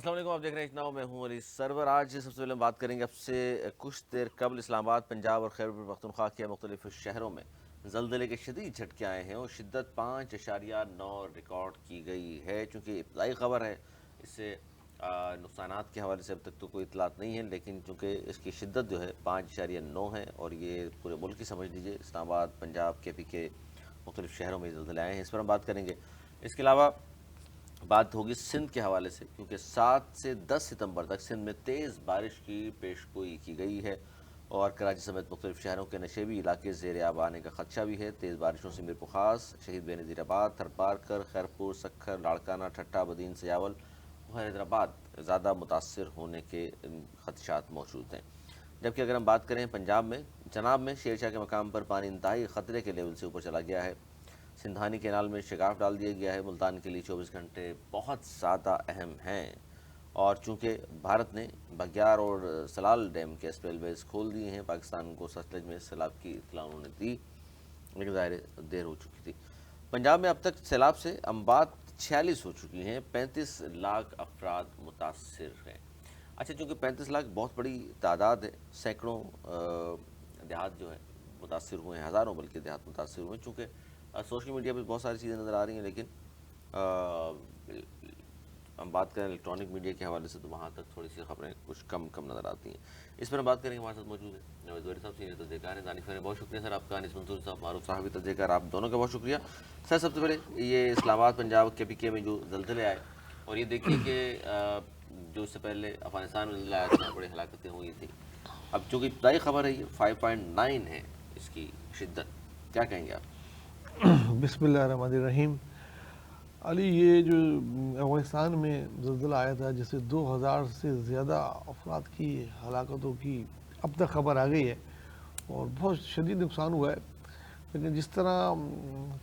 السلام علیکم، آپ دیکھ رہے ہیں اجتماع، میں ہوں علی سرور۔ آج سب سے پہلے ہم بات کریں گے اب سے کچھ دیر قبل اسلام آباد، پنجاب اور خیبر پختونخوا کے مختلف شہروں میں زلزلے کے شدید جھٹکے آئے ہیں اور شدت 5.9 ریکارڈ کی گئی ہے۔ چونکہ ابتدائی خبر ہے، اس سے نقصانات کے حوالے سے اب تک تو کوئی اطلاعات نہیں ہے، لیکن چونکہ اس کی شدت جو ہے 5.9 ہے اور یہ پورے ملک کی سمجھ لیجیے، اسلام آباد، پنجاب، کے پی کے مختلف شہروں میں زلزلے آئے ہیں، اس پر ہم بات کریں گے۔ اس کے علاوہ بات ہوگی سندھ کے حوالے سے، کیونکہ 7 سے 10 ستمبر تک سندھ میں تیز بارش کی پیشگوئی کی گئی ہے اور کراچی سمیت مختلف شہروں کے نشیبی علاقے زیر آب آنے کا خدشہ بھی ہے۔ تیز بارشوں سے میرپور خاص، شہید بے نظیر آباد، تھرپارکر، خیرپور، سکھر، لاڑکانہ، ٹھٹہ، بدین، سیاول اور حیدرآباد زیادہ متاثر ہونے کے خدشات موجود ہیں۔ جبکہ اگر ہم بات کریں پنجاب میں، جناب میں شیر شاہ کے مقام پر پانی انتہائی خطرے کے لیول سے اوپر چلا گیا ہے۔ سندھانی کینال میں شگاف ڈال دیا گیا ہے۔ ملتان کے لیے 24 گھنٹے بہت زیادہ اہم ہیں، اور چونکہ بھارت نے بگیار اور سلال ڈیم کے اسپیل ویز کھول دیے ہیں، پاکستان کو ستلج میں سیلاب کی اطلاع انہوں نے دی، لیکن ظاہر دیر ہو چکی تھی۔ پنجاب میں اب تک سیلاب سے اموات 46 ہو چکی ہیں، 35 لاکھ افراد متاثر ہیں۔ اچھا، چونکہ 35 لاکھ بہت بڑی تعداد ہے، سینکڑوں دیہات جو ہیں متاثر ہوئے ہیں، ہزاروں بلکہ دیہات متاثر ہوئے ہیں۔ چونکہ سوشل میڈیا پہ بہت ساری چیزیں نظر آ رہی ہیں، لیکن ہم بات کریں الیکٹرانک میڈیا کے حوالے سے تو وہاں تک تھوڑی سی خبریں کچھ کم نظر آتی ہیں۔ اس پر ہم بات کریں گے، ہمارے ساتھ موجود ہیں جاوید زہری صاحب، سینئر تجزیہ کار ہیں، دانش فہمی، بہت شکریہ سر آپ کا، انیس منصور صاحب، معروف صاحب تجزیہ کار، آپ دونوں کا بہت شکریہ سر۔ سب سے پہلے یہ اسلام آباد، پنجاب، کے پی کے میں جو زلزلے آئے، اور یہ دیکھیے کہ جو اس سے پہلے افغانستان میں زلزلہ آیا تھا، بڑی ہلاکتیں ہوئی تھیں، اب چونکہ ابتدائی خبر ہے یہ 5.9 ہے اس کی شدت، کیا کہیں گے آپ؟ بسم اللہ الرحمن الرحیم۔ علی، یہ جو افغانستان میں زلزلہ آیا تھا، جس سے 2000 سے زیادہ افراد کی ہلاکتوں کی اب تک خبر آ گئی ہے اور بہت شدید نقصان ہوا ہے، لیکن جس طرح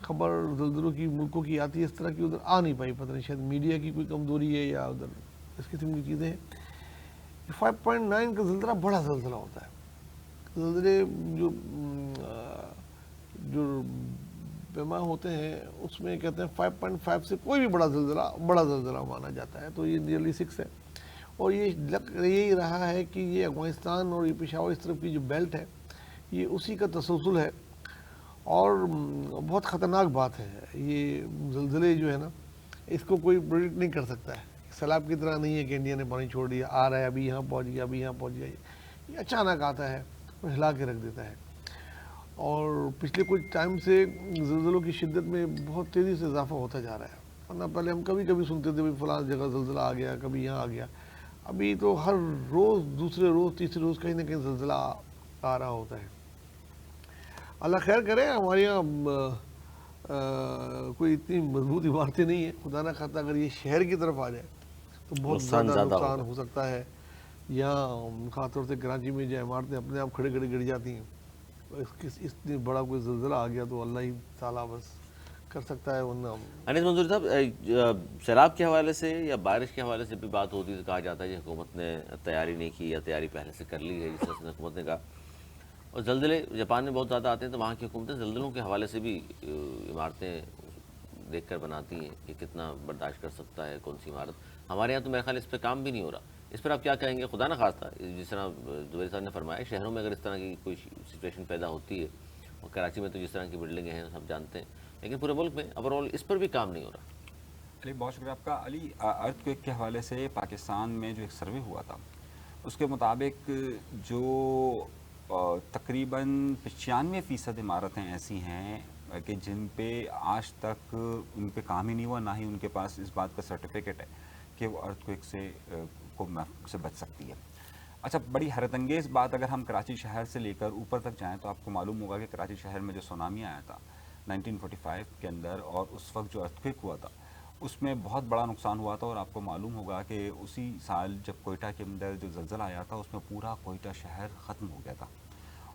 خبر زلزلوں کی ملکوں کی آتی ہے، اس طرح کی ادھر آ نہیں پائی، پتہ نہیں شاید میڈیا کی کوئی کمزوری ہے یا ادھر اس قسم کی چیزیں ہیں۔ 5.9 کا زلزلہ بڑا زلزلہ ہوتا ہے۔ زلزلے جو پیما ہوتے ہیں اس میں کہتے ہیں 5.5 سے کوئی بھی بڑا زلزلہ مانا جاتا ہے، تو یہ نیئرلی 6 ہے، اور یہی رہا ہے کہ یہ افغانستان اور یہ پشاور اس طرف کی جو بیلٹ ہے، یہ اسی کا تسلسل ہے، اور بہت خطرناک بات ہے یہ زلزلے جو ہے نا، اس کو کوئی پریڈکٹ نہیں کر سکتا ہے۔ سیلاب کی طرح نہیں ہے کہ انڈیا نے پانی چھوڑ دیا، آ رہا ہے، ابھی یہاں پہنچ گیا، ابھی یہاں پہنچ گیا، یہ اچانک آتا ہے اور ہلا کے رکھ دیتا ہے۔ اور پچھلے کچھ ٹائم سے زلزلوں کی شدت میں بہت تیزی سے اضافہ ہوتا جا رہا ہے، ورنہ پہلے ہم کبھی سنتے تھے فلاں جگہ زلزلہ آ گیا، کبھی یہاں آ گیا، ابھی تو ہر روز، دوسرے روز، تیسرے روز کہیں نہ کہیں زلزلہ آ رہا ہوتا ہے۔ اللہ خیر کرے، ہمارے یہاں کوئی اتنی مضبوط عمارتیں نہیں ہیں، خدا نہ خواستہ اگر یہ شہر کی طرف آ جائے تو بہت زیادہ نقصان ہو سکتا ہے۔ یہاں خاص طور سے کراچی میں جو عمارتیں اپنے آپ کھڑے گر جاتی ہیں، اتنی بڑا کوئی زلزلہ آ گیا تو اللہ ہی تعالیٰ بس کر سکتا ہے، ورنہ انیس منصور صاحب، سیلاب کے حوالے سے یا بارش کے حوالے سے بھی بات ہوتی ہے تو کہا جاتا ہے کہ حکومت نے تیاری نہیں کی یا تیاری پہلے سے کر لی ہے، جس طرح سے حکومت نے کہا۔ اور زلزلے جاپان میں بہت زیادہ آتے ہیں تو وہاں کی حکومتیں زلزلوں کے حوالے سے بھی عمارتیں دیکھ کر بناتی ہیں کہ کتنا برداشت کر سکتا ہے کون سی عمارت۔ ہمارے یہاں تو میرے خیال اس پہ کام بھی نہیں ہو رہا، اس پر آپ کیا کہیں گے؟ خدا نہ خواستہ جس طرح زبیر صاحب نے فرمایا، شہروں میں اگر اس طرح کی کوئی سچویشن پیدا ہوتی ہے، اور کراچی میں تو جس طرح کی بلڈنگیں ہیں سب جانتے ہیں، لیکن پورے ملک میں اوور آل اس پر بھی کام نہیں ہو رہا۔ علی، بہت شکریہ آپ کا۔ علی، ارتھ کویک کے حوالے سے پاکستان میں جو ایک سروے ہوا تھا، اس کے مطابق جو تقریباً 95% عمارتیں ایسی ہیں کہ جن پہ آج تک ان پہ کام ہی نہیں ہوا، نہ ہی ان کے پاس اس بات کا سرٹیفکیٹ ہے کہ وہ ارتھ کویک سے بچ سکتی ہے۔ اچھا، بڑی حیرت انگیز بات، اگر ہم کراچی شہر سے لے کر اوپر تک جائیں تو آپ کو معلوم ہوگا کہ کراچی شہر میں جو سونامی آیا تھا 1945 کے اندر، اور اس وقت جو ارتھ کویک ہوا تھا اس میں بہت بڑا نقصان ہوا تھا، اور آپ کو معلوم ہوگا کہ اسی سال جب کوئٹہ کے اندر جو زلزلہ آیا تھا اس میں پورا کوئٹہ شہر ختم ہو گیا تھا،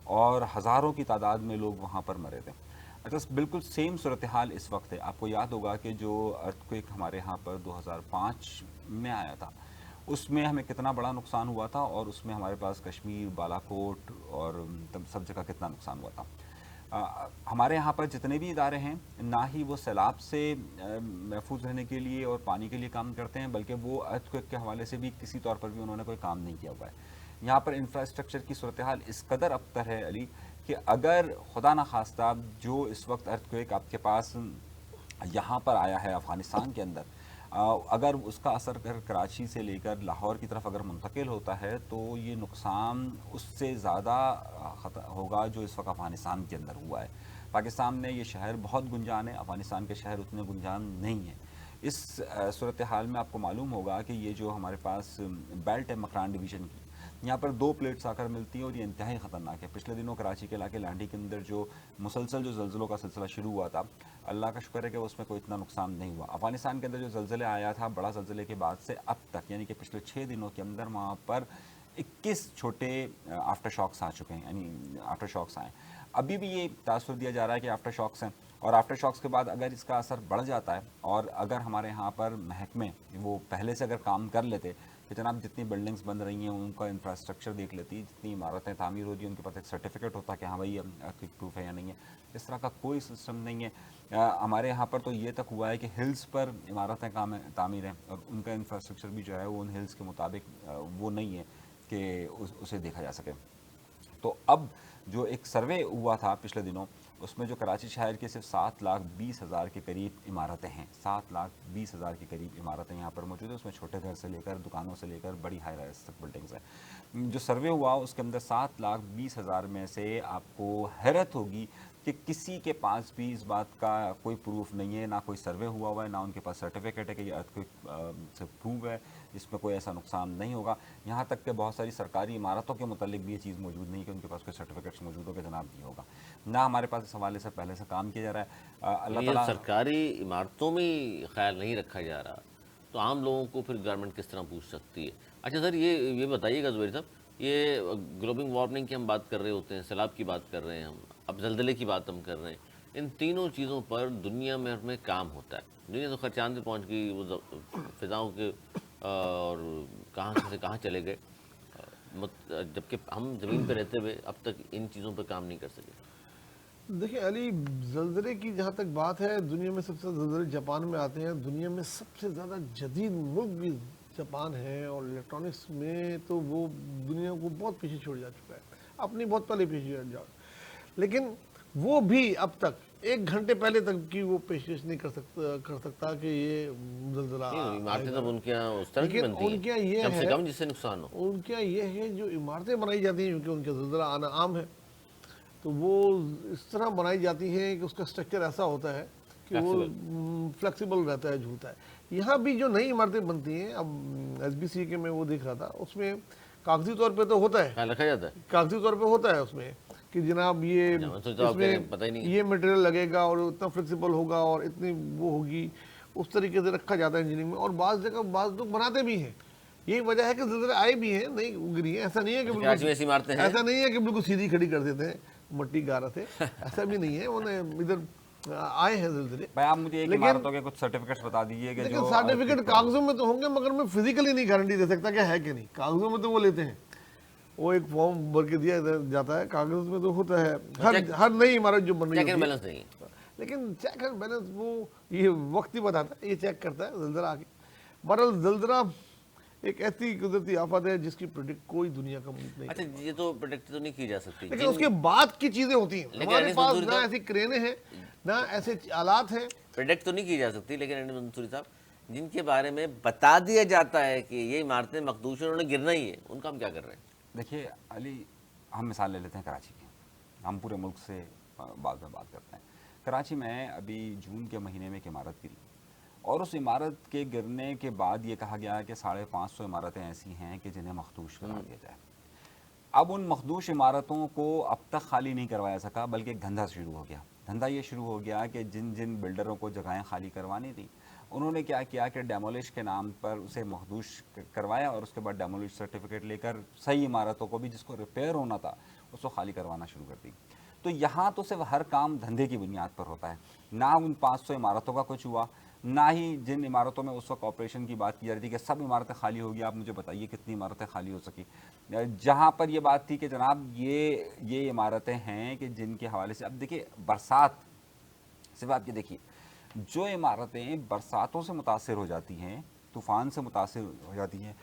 اور ہزاروں کی تعداد میں لوگ وہاں پر مرے تھے۔ اچھا، بالکل سیم صورتحال اس وقت ہے۔ آپ کو یاد ہوگا کہ جو ارتھ کویک ہمارے ہاں پر 2005 میں آیا تھا، اس میں ہمیں کتنا بڑا نقصان ہوا تھا، اور اس میں ہمارے پاس کشمیر، بالا کوٹ اور سب جگہ کتنا نقصان ہوا تھا۔ ہمارے یہاں پر جتنے بھی ادارے ہیں نہ ہی وہ سیلاب سے محفوظ رہنے کے لیے اور پانی کے لیے کام کرتے ہیں، بلکہ وہ ارتھ کوئک کے حوالے سے بھی کسی طور پر بھی انہوں نے کوئی کام نہیں کیا ہوا ہے۔ یہاں پر انفراسٹرکچر کی صورتحال اس قدر ابتر ہے علی کہ اگر خدا نخواستہ جو اس وقت ارتھ کوئک آپ کے پاس یہاں پر آیا ہے افغانستان کے اندر، اگر اس کا اثر کراچی سے لے کر لاہور کی طرف اگر منتقل ہوتا ہے تو یہ نقصان اس سے زیادہ ہوگا جو اس وقت افغانستان کے اندر ہوا ہے۔ پاکستان میں یہ شہر بہت گنجان ہے، افغانستان کے شہر اتنے گنجان نہیں ہیں۔ اس صورتحال میں آپ کو معلوم ہوگا کہ یہ جو ہمارے پاس بیلٹ ہے مکران ڈویژن کی، یہاں پر 2 پلیٹس آ کر ملتی ہیں اور یہ انتہائی خطرناک ہے۔ پچھلے دنوں کراچی کے علاقے لانڈی کے اندر جو مسلسل جو زلزلوں کا سلسلہ شروع ہوا تھا، اللہ کا شکر ہے کہ اس میں کوئی اتنا نقصان نہیں ہوا۔ افغانستان کے اندر جو زلزلے آیا تھا بڑا زلزلے کے بعد سے اب تک، یعنی کہ پچھلے 6 دنوں کے اندر وہاں پر 21 چھوٹے آفٹر شاکس آ چکے ہیں، یعنی آفٹر شاکس آئے۔ ابھی بھی یہ تاثر دیا جا رہا ہے کہ آفٹر شاکس ہیں، اور آفٹر شاکس کے بعد اگر اس کا اثر بڑھ جاتا ہے اور اگر ہمارے یہاں پر محکمے وہ پہلے سے اگر کام کر لیتے کہ جناب جتنی بلڈنگز بن رہی ہیں ان کا انفراسٹرکچر دیکھ لیتی، جتنی عمارتیں تعمیر ہو رہی ہیں ان کے پاس ایک سرٹیفکیٹ ہوتا کہ ہاں بھائی ارتھکوئک پروف ہے یا نہیں ہے، اس طرح کا کوئی سسٹم نہیں ہے۔ ہمارے یہاں پر تو یہ تک ہوا ہے کہ ہلز پر عمارتیں تعمیر ہیں اور ان کا انفراسٹرکچر بھی جو ہے وہ ان ہلز کے مطابق وہ نہیں ہے کہ اسے دیکھا جا سکے۔ تو اب جو ایک سروے ہوا تھا پچھلے دنوں، اس میں جو کراچی شہر کے صرف 7,20,000 کے قریب عمارتیں ہیں، 7,20,000 کے قریب عمارتیں یہاں پر موجود ہیں، اس میں چھوٹے گھر سے لے کر دکانوں سے لے کر بڑی ہائی رائز تک بلڈنگز ہیں۔ جو سروے ہوا اس کے اندر 7,20,000 میں سے آپ کو حیرت ہوگی کہ کسی کے پاس بھی اس بات کا کوئی پروف نہیں ہے، نہ کوئی سروے ہوا ہے، نہ ان کے پاس سرٹیفکیٹ ہے کہ یہ ارتھکوئک سے پروو ہے، اس میں کوئی ایسا نقصان نہیں ہوگا۔ یہاں تک کہ بہت ساری سرکاری عمارتوں کے متعلق بھی یہ چیز موجود نہیں کہ ان کے پاس کوئی سرٹیفکیٹس موجود ہو کہ جناب یہ ہوگا، نہ ہمارے پاس اس حوالے سے پہلے سے کام کیا جا رہا ہے۔ اللہ یہ تعالیٰ سرکاری عمارتوں میں خیال نہیں رکھا جا رہا تو عام لوگوں کو پھر گورنمنٹ کس طرح پوچھ سکتی ہے؟ اچھا سر، یہ بتائیے گا زبیر صاحب، یہ گلوبل وارمنگ کی ہم بات کر رہے ہوتے ہیں، سیلاب کی بات کر رہے ہیں ہم، اب زلزلے کی بات ہم کر رہے ہیں، ان تینوں چیزوں پر دنیا میں ہمیں کام ہوتا ہے۔ دنیا تو خیر چاند پہ پہنچ گئی، وہ فضاؤں کے اور کہاں سے کہاں چلے گئے، جبکہ ہم زمین پہ رہتے ہوئے اب تک ان چیزوں پہ کام نہیں کر سکے۔ دیکھیں علی، زلزلے کی جہاں تک بات ہے، دنیا میں سب سے زلزلے جاپان میں آتے ہیں، دنیا میں سب سے زیادہ جدید ملک بھی جاپان ہے، اور الیکٹرانکس میں تو وہ دنیا کو بہت پیچھے چھوڑ جا چکا ہے، اپنی بہت پہلے پیچھے جا، لیکن وہ بھی اب تک 1 گھنٹے پہلے تک کی وہ پیشکش نہیں کر سکتا کہ یہ زلزلہ عمارتیں تب ان کے یہاں اس طرح کی لیکن بنتی ان کے یہاں ہیں یہ کم سے ہے، کم جس سے نقصان ہو۔ ان کا یہ ہے جو عمارتیں بنائی جاتی ہیں کیونکہ ان کا زلزلہ آنا عام ہے، تو وہ اس طرح بنائی جاتی ہیں کہ اس کا سٹرکچر ایسا ہوتا ہے کہ وہ فلیکسیبل رہتا ہے، جھولتا ہے۔ یہاں بھی جو نئی عمارتیں بنتی ہیں، اب ایس بی سی کے میں وہ دیکھ رہا تھا، اس میں کاغذی طور پہ تو ہوتا ہے، خیال رکھا جاتا ہے، کاغذی طور پہ ہوتا ہے اس میں کہ جناب یہ اس میں پتہ ہی نہیں یہ مٹیریل لگے گا اور اتنا فلیکسیبل ہوگا اور اتنی وہ ہوگی، اس طریقے سے رکھا جاتا ہے انجینئرنگ میں، اور بعض جگہ بعض لوگ بناتے بھی ہیں۔ یہی وجہ ہے کہ زلزلے آئے بھی ہیں، نہیں گری ہیں، ایسا نہیں ہے کہ کراچی میں ایسی عمارتیں ہیں، ایسا نہیں ہے کہ بالکل سیدھی کھڑی کر دیتے ہیں مٹی گارہ سے، ایسا بھی نہیں ہے، انہیں ادھر آئے ہیں زلزلے۔ بھائی آپ مجھے ایک عمارتوں کے کچھ سرٹیفکیٹس بتا دیجئے کہ لیکن جو سرٹیفکیٹ کاغذوں میں تو ہوں گے، مگر میں فزیکلی نہیں گارنٹی دے سکتا کہ ہے کہ نہیں، کاغذوں میں تو وہ لیتے ہیں، وہ ایک فارم بھر کے دیا جاتا ہے، کاغذ میں تو ہوتا ہے، ہر نئی عمارت جو بن رہی چیک اینڈ ہوتی بیلنس نہیں ہے۔ ہے، لیکن چیک اینڈ بیلنس وہ یہ وقت ہی بتاتا ہے، یہ چیک کرتا ہے زلزلہ آگے۔ بہرحال زلزلہ ایک ایسی قدرتی آفت ہے جس کی پریڈکٹ کوئی دنیا کا ملک نہیں، اچھا یہ تو پروڈکٹ تو نہیں کی جا سکتی، لیکن اس کے بعد کی چیزیں ہوتی ہیں، ہمارے پاس نہ ایسی کرینے ہیں، نہ ایسے آلات ہیں، پروڈکٹ تو نہیں کی جا سکتی، لیکن منصوری صاحب جن کے بارے میں بتا دیا جاتا ہے کہ یہ عمارتیں مخدوش ہیں، انہوں نے گرنا ہی ہے، ان کا ہم کیا کر رہے ہیں؟ دیکھیے علی، ہم مثال لے لیتے ہیں کراچی کی، ہم پورے ملک سے بعد میں بات کرتے ہیں۔ کراچی میں ابھی جون کے مہینے میں ایک عمارت گری، اور اس عمارت کے گرنے کے بعد یہ کہا گیا کہ 550 عمارتیں ایسی ہیں کہ جنہیں مخدوش کرا دیا جائے۔ اب ان مخدوش عمارتوں کو اب تک خالی نہیں کروایا سکا، بلکہ دھندا شروع ہو گیا۔ دھندا یہ شروع ہو گیا کہ جن جن بلڈروں کو جگہیں خالی کروانی تھیں، انہوں نے کیا کیا کہ ڈیمولش کے نام پر اسے مخدوش کروایا، اور اس کے بعد ڈیمولش سرٹیفکیٹ لے کر صحیح عمارتوں کو بھی جس کو ریپیئر ہونا تھا اس کو خالی کروانا شروع کر دی۔ تو یہاں تو صرف ہر کام دھندے کی بنیاد پر ہوتا ہے، نہ ان 500 عمارتوں کا کچھ ہوا، نہ ہی جن عمارتوں میں اس وقت آپریشن کی بات کی جا رہی تھی کہ سب عمارتیں خالی ہوگی، آپ مجھے بتائیے کتنی عمارتیں خالی ہو سکی، جہاں پر یہ بات تھی کہ جناب یہ عمارتیں ہیں کہ جن کے حوالے سے اب دیکھیے برسات، صرف آپ یہ دیکھیے جو عمارتیں برساتوں سے متاثر ہو جاتی ہیں، طوفان سے متاثر ہو جاتی ہیں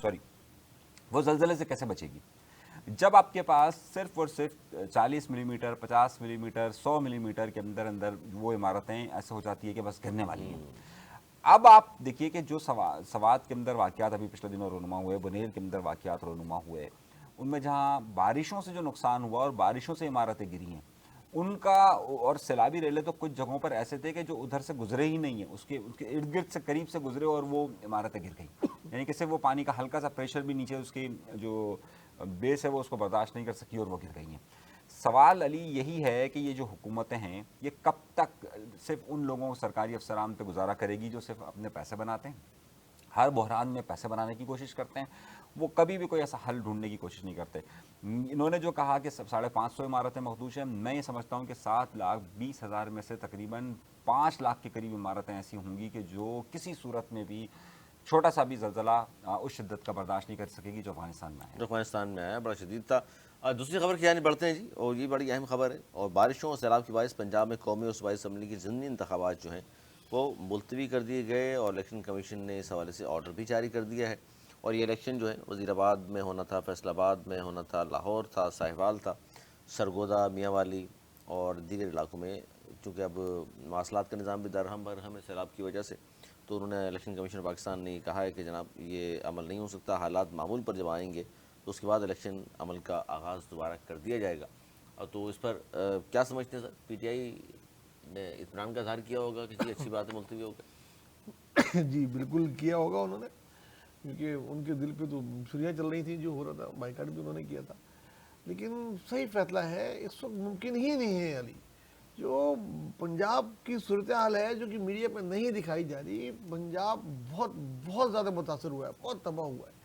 سوری، وہ زلزلے سے کیسے بچے گی؟ جب آپ کے پاس صرف اور صرف 40 ملی میٹر، 50 ملی میٹر، 100 ملی میٹر کے اندر اندر وہ عمارتیں ایسے ہو جاتی ہے کہ بس گرنے والی ہیں۔ اب آپ دیکھیے کہ جو سوات کے اندر واقعات ابھی پچھلے دنوں رونما ہوئے، بنیر کے اندر واقعات رونما ہوئے، ان میں جہاں بارشوں سے جو نقصان ہوا اور بارشوں سے عمارتیں گری ہیں ان کا، اور سیلابی ریلے تو کچھ جگہوں پر ایسے تھے کہ جو ادھر سے گزرے ہی نہیں ہیں، اس کے ارد گرد سے قریب سے گزرے اور وہ عمارتیں گر گئیں، یعنی کہ صرف وہ پانی کا ہلکا سا پریشر بھی نیچے اس کی جو بیس ہے وہ اس کو برداشت نہیں کر سکی اور وہ گر گئی ہیں۔ سوال علی یہی ہے کہ یہ جو حکومتیں ہیں یہ کب تک صرف ان لوگوں سرکاری افسران پہ گزارا کرے گی جو صرف اپنے پیسے بناتے ہیں، ہر بحران میں پیسے بنانے کی کوشش کرتے ہیں، وہ کبھی بھی کوئی ایسا حل ڈھونڈنے کی کوشش نہیں کرتے۔ انہوں نے جو کہا کہ 550 عمارتیں مخدوش ہیں، میں یہ سمجھتا ہوں کہ 7,20,000 میں سے تقریباً 5 لاکھ کے قریب عمارتیں ایسی ہوں گی کہ جو کسی صورت میں بھی چھوٹا سا بھی زلزلہ اس شدت کا برداشت نہیں کر سکے گی جو افغانستان میں ہے۔ جو افغانستان میں آیا بڑا شدید تھا۔ دوسری خبر کی جانب بڑھتے ہیں جی، اور یہ بڑی اہم خبر ہے، اور بارشوں اور سیلاب کی باعث پنجاب میں قومی اور صوبائی اسمبلی کی ضمنی انتخابات جو ہیں وہ ملتوی کر دیے گئے، اور الیکشن کمیشن نے اس حوالے سے آرڈر بھی جاری کر دیا ہے، اور یہ الیکشن جو ہے وزیر آباد میں ہونا تھا، فیصل آباد میں ہونا تھا، لاہور تھا، ساہیوال تھا، سرگودا، میاں والی اور دیگر علاقوں میں، چونکہ اب مواصلات کا نظام بھی درہم برہم ہے سیلاب کی وجہ سے، تو انہوں نے الیکشن کمیشن پاکستان نے کہا ہے کہ جناب یہ عمل نہیں ہو سکتا، حالات معمول پر جب آئیں گے تو اس کے بعد الیکشن عمل کا آغاز دوبارہ کر دیا جائے گا۔ اور تو اس پر کیا سمجھتے ہیں سر؟ پی ٹی آئی نے اطمینان کا اظہار کیا ہوگا کہ جی اچھی بات ہے، ملتوی ہوگا؟ جی بالکل کیا ہوگا انہوں نے، کیونکہ ان کے دل پہ تو چھریاں چل رہی تھیں، جو ہو رہا تھا بائیکاٹ بھی انہوں نے کیا تھا، لیکن صحیح فیصلہ ہے، اس وقت ممکن ہی نہیں ہے علی، جو پنجاب کی صورتحال ہے جو کہ میڈیا پہ نہیں دکھائی جا رہی، پنجاب بہت بہت زیادہ متاثر ہوا ہے، بہت تباہ ہوا ہے۔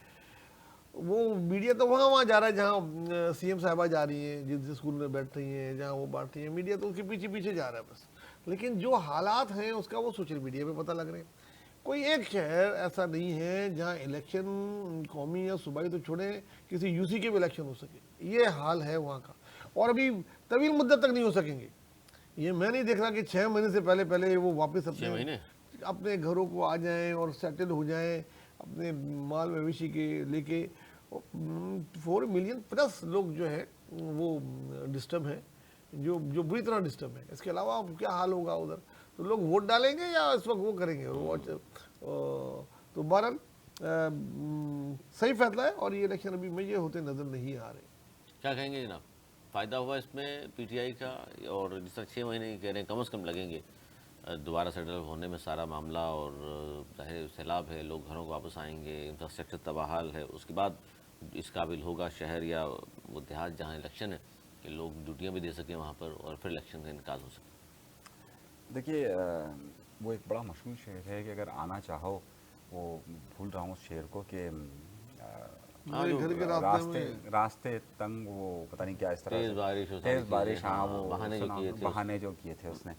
وہ میڈیا تو وہاں جا رہا ہے جہاں سی ایم صاحبہ جا رہی ہیں، جس اسکول میں بیٹھ رہی ہیں، جہاں وہ بانٹ رہی ہیں، میڈیا تو اس کے پیچھے پیچھے جا رہا ہے بس، لیکن جو حالات ہیں اس کا وہ سوشل میڈیا پہ پتہ لگ رہے ہیں۔ کوئی ایک شہر ایسا نہیں ہے جہاں الیکشن قومی یا صوبائی تو چھوڑیں، کسی یو سی کے بھی الیکشن ہو سکے، یہ حال ہے وہاں کا، اور ابھی طویل مدت تک نہیں ہو سکیں گے۔ یہ میں نہیں دیکھ رہا کہ 6 مہینے سے پہلے وہ واپس 6 مہینے اپنے گھروں کو آ جائیں اور سیٹل ہو جائیں، اپنے مال مویشی کے لے کے۔ 4 ملین پلس لوگ جو ہے وہ ڈسٹرب ہیں، جو بری طرح ڈسٹرب ہیں۔ اس کے علاوہ کیا حال ہوگا ادھر؟ تو لوگ ووٹ ڈالیں گے یا اس وقت وہ کریں گے؟ تو بہرحال صحیح فیصلہ ہے، اور یہ الیکشن ابھی مجھے ہوتے نظر نہیں آ رہے۔ کیا کہیں گے جناب؟ فائدہ ہوا اس میں پی ٹی آئی کا؟ اور جس طرح 6 مہینے کہہ رہے ہیں کم از کم لگیں گے دوبارہ سیٹل ہونے میں سارا معاملہ، اور ظاہر سیلاب ہے، لوگ گھروں کو واپس آئیں گے، انفراسٹرکچر تباہال ہے، اس کے بعد اس قابل ہوگا شہر یا وہ دیہات جہاں الیکشن ہے کہ لوگ ڈیوٹیاں بھی دے سکیں وہاں پر، اور پھر الیکشن کا انعقاد ہو سکے؟ دیکھیے وہ ایک بڑا مشہور شعر ہے کہ اگر آنا چاہو، وہ بھول رہا ہوں اس شعر کو، کہ میرے گھر کے راستے میں راستے تنگ، وہ پتہ نہیں کیا اس طرح تیز بارش ہو، تیز بارش، ہاں وہ بہانے جو کیے تھے اس نے،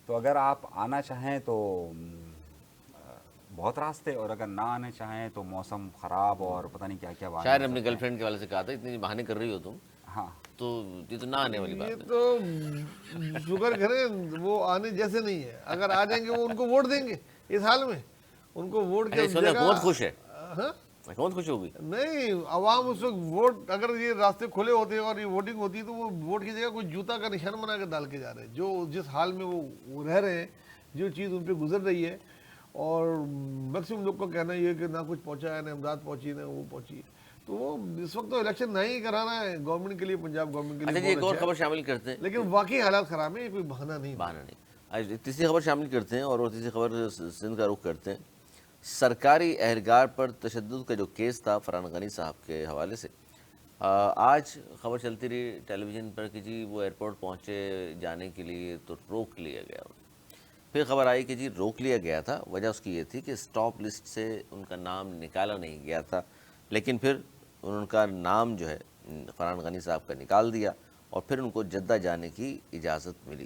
تو اگر آپ آنا چاہیں تو بہت راستے، اور اگر نہ آنے چاہیں تو موسم خراب اور پتہ نہیں کیا کیا شاید اپنی گرل فرینڈ کے والے سے کہا تھا اتنی بہانے کر رہی ہو تم، ہاں تو یہ تو نہ آنے والی بات یہ ہے۔ تو شکر کریں وہ آنے جیسے نہیں ہے، اگر آ جائیں گے وہ ان کو ووٹ دیں گے اس حال میں، ان کو ووٹ اس وقت حکومت خوش ہے، ہاں حکومت خوش ہوگی؟ نہیں، عوام اس وقت ووٹ، اگر یہ راستے کھلے ہوتے اور یہ ووٹنگ ہوتی تو وہ ووٹ کی جگہ کوئی جوتا کا نشان بنا کے ڈال کے جا رہے ہیں، جو جس حال میں وہ رہ رہے ہیں، جو چیز ان پہ گزر رہی ہے، اور میکسیمم لوگ کا کہنا یہ ہے کہ نہ کچھ پہنچا ہے، نہ امداد پہنچی، نہ وہ پہنچی، تو وہ اس وقت تو الیکشن نہ ہی کرانا ہے گورنمنٹ کے لیے، پنجاب گورنمنٹ کے اچھا لیے جی، ایک بہت اور اچھا خبر ہے، شامل کرتے ہیں، لیکن واقعی حالات خراب ہیں، یہ کوئی بہانہ نہیں۔ بہانہ نہیں۔ آج تیسری خبر شامل کرتے ہیں، اور وہ تیسری خبر سندھ کا رخ کرتے ہیں۔ سرکاری اہلکار پر تشدد کا جو کیس تھا فرحان غنی صاحب کے حوالے سے، آج خبر چلتی رہی ٹیلی ویژن پر کہ جی وہ ایئرپورٹ پہنچے جانے کے لیے تو روک لیا گیا، پھر خبر آئی کہ جی روک لیا گیا تھا، وجہ اس کی یہ تھی کہ اسٹاپ لسٹ سے ان کا نام نکالا نہیں گیا تھا، لیکن پھر ان کا نام جو ہے فرحان غنی صاحب کا نکال دیا، اور پھر ان کو جدہ جانے کی اجازت ملی۔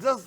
10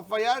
FIR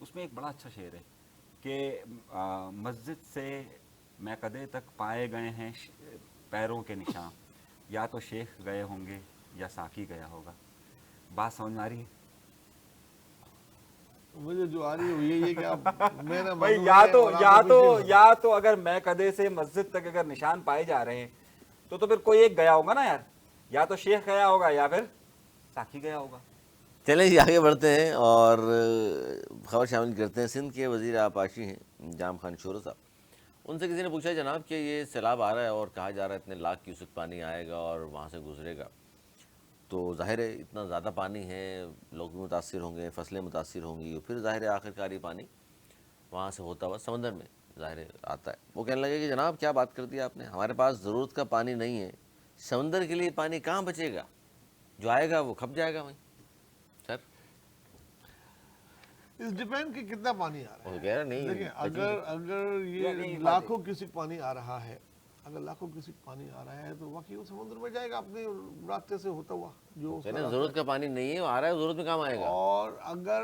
اس میں ایک بڑا اچھا شعر ہے کہ مسجد سے میکدے تک پائے گئے ہیں پیروں کے نشان، یا تو شیخ گئے ہوں گے یا ساقی گیا ہوگا. بات سمجھ میں آ رہی ہے؟ مجھے جو آ رہی ہے وہ یہی ہے کہ آپ میں نہ بھائی معلوم ہے یا تو اگر میکدے سے مسجد تک اگر نشان پائے جا رہے ہیں تو پھر کوئی ایک گیا ہوگا نا یار، یا تو شیخ گیا ہوگا یا پھر ساقی گیا ہوگا. چلیں جی آگے بڑھتے ہیں اور خبر شامل کرتے ہیں. سندھ کے وزیر آبپاشی ہیں جام خان شورو صاحب. ان سے کسی نے پوچھا جناب کہ یہ سیلاب آ رہا ہے اور کہا جا رہا ہے اتنے لاکھ کیوسک پانی آئے گا اور وہاں سے گزرے گا، تو ظاہر ہے اتنا زیادہ پانی ہے، لوگ بھی متاثر ہوں گے، فصلیں متاثر ہوں گی، اور پھر ظاہر ہے آخرکار یہ پانی وہاں سے ہوتا ہوا سمندر میں ظاہر ہے آتا ہے. وہ کہنے لگے کہ جناب کیا بات کر دیا آپ نے، ہمارے پاس ضرورت کا پانی نہیں ہے، سمندر کے لیے پانی کہاں بچے گا، جو آئے گا وہ کھپ جائے گا وہیں. سر اس ڈیپینڈ کہ کتنا پانی آ رہا وہ کہہ رہا نہیں ہے. دیکھیں اگر یہ لاکھوں کیوسک پانی آ رہا ہے، اگر لاکھوں کیوسک پانی آ رہا ہے تو واقعی وہ سمندر میں جائے گا اپنے راستے سے ہوتا ہوا جو اس کا راستہ ضرورت کا پانی نہیں ہے، وہ آ رہا ہے، ضرورت میں کام آئے گا. اور اگر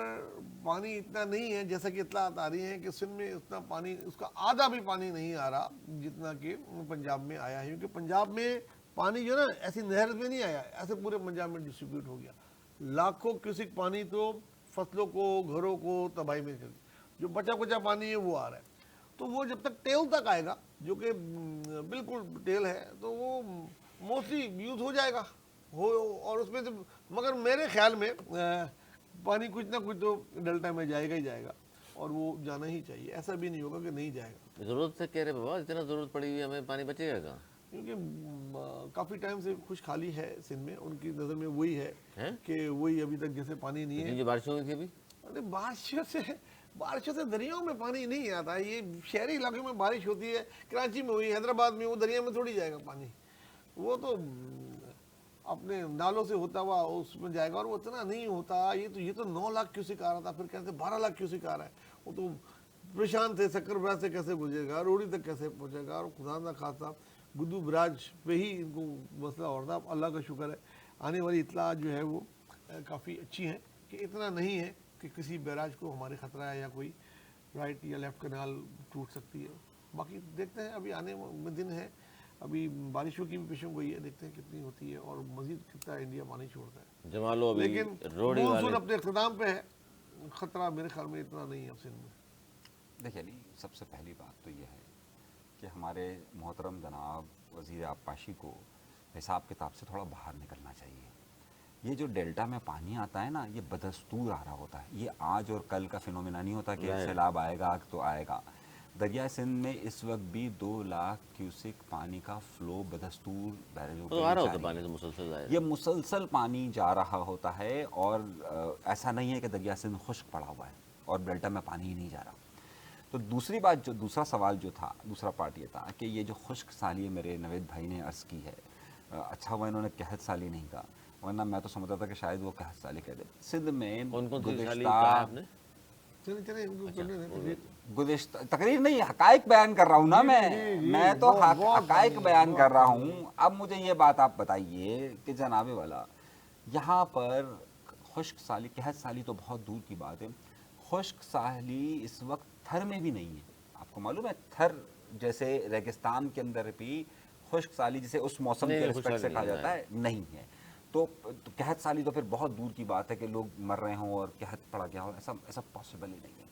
پانی اتنا نہیں ہے، جیسا کہ اطلاعات آ رہی ہیں کہ سندھ میں اتنا پانی، اس کا آدھا بھی پانی نہیں آ رہا جتنا کہ پنجاب میں آیا ہے، کیونکہ پنجاب میں پانی جو ہے نا ایسی نہر میں نہیں آیا، ایسے پورے پنجاب میں ڈسٹریبیوٹ ہو گیا. لاکھوں کیوسک پانی تو فصلوں کو، گھروں کو تباہی میں کر دیا. جو بچا کچا پانی ہے وہ آ رہا ہے، تو وہ جب تک ٹیل تک آئے گا جو کہ بالکل ٹیل ہے تو وہ موسٹلی یوز ہو جائے گا اور اس میں سے، مگر میرے خیال میں پانی کچھ نہ کچھ تو ڈیلٹا میں جائے گا ہی جائے گا اور وہ جانا ہی چاہیے. ایسا بھی نہیں ہوگا کہ نہیں جائے گا. ضرورت سے کہہ رہے بابا، اتنا ضرورت پڑی ہوئی ہمیں، پانی بچے گا کہاں؟ کیونکہ کافی ٹائم سے خشک حالی ہے سندھ میں، ان کی نظر میں وہی ہے کہ وہی ابھی تک جیسے پانی نہیں ہے. جو بارشوں ہوئی تھی ابھی، ارے بارشوں سے دریاؤں میں پانی نہیں آتا. یہ شہری علاقے میں بارش ہوتی ہے، کراچی میں ہوئی، حیدرآباد میں، وہ دریا میں تھوڑی جائے گا پانی. وہ تو اپنے نالوں سے ہوتا ہوا اس میں جائے گا، اور وہ اتنا نہیں ہوتا. یہ تو 9 لاکھ کیوسک آ رہا تھا، پھر کہتے 12 لاکھ کیوسک آ رہا ہے. وہ تو پریشان تھے سکربرا سے کیسے گزرے گا، روڑی تک کیسے پہنچے گا. اور خدا نہ خاصا گدو براج پہ ہی ان کو مسئلہ اور تھا. اللہ کا شکر ہے آنے والی اطلاعات جو ہے وہ کافی اچھی ہیں کہ اتنا نہیں ہے کہ کسی بیراج کو ہمارے خطرہ ہے یا کوئی رائٹ یا لیفٹ کنال ٹوٹ سکتی ہے. باقی دیکھتے ہیں، ابھی آنے میں دن ہے، ابھی بارشوں کی بھی پیشن گوئی ہے، دیکھتے ہیں کتنی ہوتی ہے اور مزید کتنا انڈیا پانی چھوڑتا ہے. جمالو ابھی لیکن روڑی والے مونسون اپنے اختتام پہ ہے، خطرہ میرے خیال میں اتنا نہیں ہے اب سندھ میں. دیکھیے علی، سب سے پہلی بات تو یہ ہے کہ ہمارے محترم جناب وزیر آبپاشی کو حساب کتاب سے تھوڑا باہر نکلنا چاہیے. یہ جو ڈیلٹا میں پانی آتا ہے نا، یہ بدستور آ رہا ہوتا ہے. یہ آج اور کل کا فینومینا نہیں ہوتا کہ سیلاب آئے گا تو آئے گا. دریائے سندھ میں اس وقت بھی 2 لاکھ کیوسک پانی کا فلو بدستور بیرجوں پہ آ رہا ہوتا ہے پانی تو مسلسل. یہ مسلسل پانی جا رہا ہوتا ہے، اور ایسا نہیں ہے کہ دریا سندھ خشک پڑا ہوا ہے اور ڈیلٹا میں پانی ہی نہیں جا رہا. تو دوسری بات، جو دوسرا سوال جو تھا، دوسرا پارٹ یہ تھا کہ یہ جو خشک سالی میرے نوید بھائی نے عرض کی ہے، اچھا ہوا انہوں نے قحط سالی نہیں کہا، ورنہ میں تو سمجھتا تھا کہ شاید وہ قحط سالی کہہ دے. سندھ میں کون سی سالی کہا ہے آپ نے؟ گزشتہ تقریر نہیں، حقائق بیان کر رہا ہوں نا میں تو حقائق بیان کر رہا ہوں. اب مجھے یہ بات آپ بتائیے کہ جناب والا، یہاں پر خشک سالی، قحط سالی تو بہت دور کی بات ہے، خشک سالی اس وقت تھر میں بھی نہیں ہے. آپ کو معلوم ہے تھر جیسے ریگستان کے اندر بھی خشک سالی جسے اس موسم کے رسپیکٹ سے کہا جاتا ہے نہیں ہے. تو قحط سالی تو پھر بہت دور کی بات ہے کہ لوگ مر رہے ہوں اور قحط پڑا گیا ہو، ایسا پاسبل ہی نہیں ہے.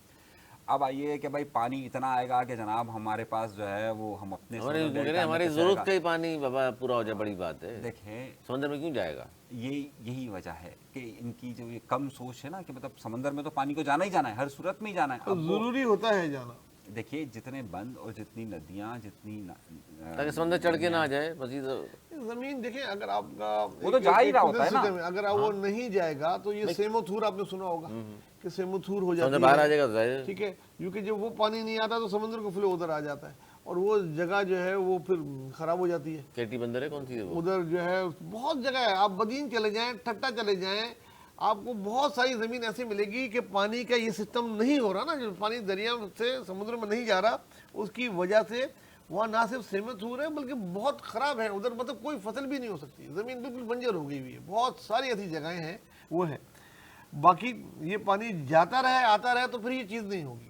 اب آئیے کہ بھائی پانی اتنا آئے گا کہ جناب ہمارے پاس جو ہے وہ ہم اپنے ہماری ضرورت کا ہی پانی بابا پورا ہو جائے، بڑی بات ہے. دیکھیں سمندر میں کیوں جائے گا؟ یہی وجہ ہے کہ ان کی جو یہ کم سوچ ہے نا کہ مطلب سمندر میں تو پانی کو جانا ہی جانا ہے، ہر صورت میں ہی جانا ہے. ضروری ہوتا ہے جانا. دیکھیے جتنے بند اور جتنی ندیاں، جتنی تاکہ سمندر چڑھ کے نہ آ جائے مزید زمین. دیکھیں اگر آپ کا وہ تو جا ہی رہا ہوتا ہے نا، اگر وہ نہیں جائے گا تو یہ سیموتھور آپ نے سنا ہوگا کہ سیموتھور ہو جاتی ہے، باہر آ جائے گا. ٹھیک ہے، کیونکہ جب وہ پانی نہیں آتا تو سمندر کا فلو ادھر آ جاتا ہے اور وہ جگہ جو ہے وہ پھر خراب ہو جاتی ہے. کیٹی بندر ہے کون سی ہے وہ؟ ادھر جو ہے بہت جگہ ہے، آپ بدین چلے جائیں، ٹھٹا چلے جائیں، آپ کو بہت ساری زمین ایسی ملے گی کہ پانی کا یہ سسٹم نہیں ہو رہا نا، جو پانی دریا سے سمندر میں نہیں جا رہا، اس کی وجہ سے وہاں نہ صرف سیموتھور ہے بلکہ بہت خراب ہے ادھر. مطلب کوئی فصل بھی نہیں ہو سکتی، زمین بالکل بنجر ہو گئی ہوئی ہے. بہت ساری ایسی جگہیں ہیں وہ ہیں. باقی یہ پانی جاتا رہے آتا رہے تو پھر یہ چیز نہیں ہوگی.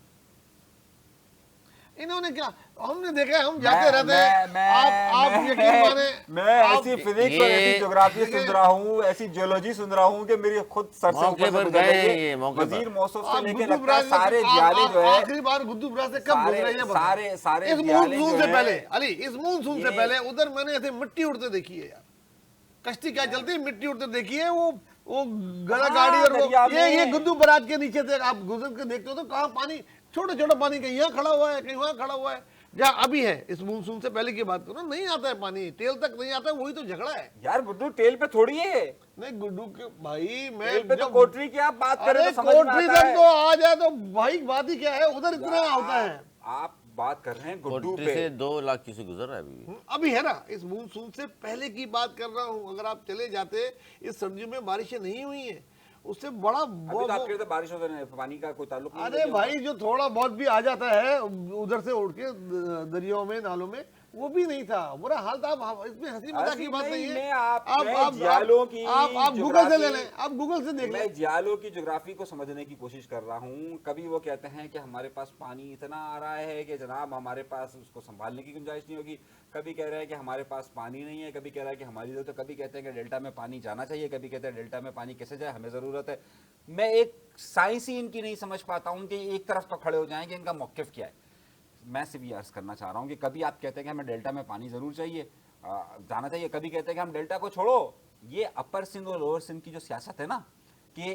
انہوں نے کیا, ہم نے دیکھا ہے ہم جاتے رہتے ہیں, آپ یقین مانیں میں ایسی فزکس اور ایسی جغرافی سن رہا ہوں, ایسی جیولوجی سن رہا ہوں کہ میری خود سر سے اوپر سے گزر رہی ہے. وزیر موصوف سے لے کے لگتا ہے سارے جیالے جو ہے, آخری بار گڈو برا سے کب گزرے ہیں سارے اس مونسون سے پہلے, علی اس مونسون سے پہلے ادھر میں نے ایسے مٹی اڑتے دیکھی ہے یار, کشتی کیا چلتی ہے مٹی اڑتے دیکھی ہے, وہ گڑا گاڑی اور وہ یہ گڈو برات کے نیچے سے آپ گزر کے دیکھتے ہو تو کہاں پانی چھوٹا چھوٹا پانی کہیں یہاں کھڑا ہوا ہے کہیں وہاں کھڑا ہوا ہے, جہاں ابھی ہے اس مونسون سے پہلے کی بات کرو نہیں آتا ہے پانی, ٹیل تک نہیں آتا ہے, وہی تو جھگڑا ہے یار. گڈو ٹیل پہ تھوڑی ہے, نہیں گڈو کے بھائی میں ٹیل پہ تو کوٹری کی آپ بات کریں تو سمجھ میں کوٹری آتا تک ہے. تو آ جائے تو بھائی بات ہی کیا ہے, ادھر اتنا ہوتا ہے. آپ بات کر رہے ہیں گڈو کوٹری پہ, سے 2 لاکھ کیسے گزر رہا ہے ابھی, ابھی ہے نا اس مونسون سے پہلے کی بات کر رہا ہوں. اگر آپ چلے جاتے اس سردیوں میں بارشیں نہیں ہوئی ہیں, اس سے بڑا ابھی تو آپ کہتے ہیں بارشوں سے پانی کا کوئی تعلق نہیں. ارے بھائی جو تھوڑا بہت بھی آ جاتا ہے ادھر سے اڑ کے دریاؤں میں نالوں میں, وہ بھی نہیں تھا, برا حال تھا. اس میں ہنسی مذاق کی بات نہیں ہے. آپ گوگل سے لے لیں, آپ گوگل سے دیکھ لیں. میں جیالوں کی جغرافی کو سمجھنے کی کوشش کر رہا ہوں. کبھی وہ کہتے ہیں کہ ہمارے پاس پانی اتنا آ رہا ہے کہ جناب ہمارے پاس اس کو سنبھالنے کی گنجائش نہیں ہوگی, کبھی کہہ رہے ہیں کہ ہمارے پاس پانی نہیں ہے, کبھی کہہ رہا ہے کہ ہماری ضرورت ہے, کبھی کہتے ہیں کہ ڈیلٹا میں پانی جانا چاہیے, کبھی کہتے ہیں ڈیلٹا میں پانی کیسے جائے, ہمیں ضرورت ہے. میں ایک سائنسی ان کی نہیں سمجھ پاتا ہوں کہ ایک طرف تو کھڑے ہو جائیں کہ ان کا موقف کیا ہے. میں صرف یہ عرض کرنا چاہ رہا ہوں کہ کبھی آپ کہتے ہیں کہ ہمیں ڈیلٹا میں پانی ضرور چاہیے, جانا چاہیے, کبھی کہتے ہیں کہ ہم ڈیلٹا کو چھوڑو. یہ اپر سندھ اور لوور سندھ کی جو سیاست ہے نا, کہ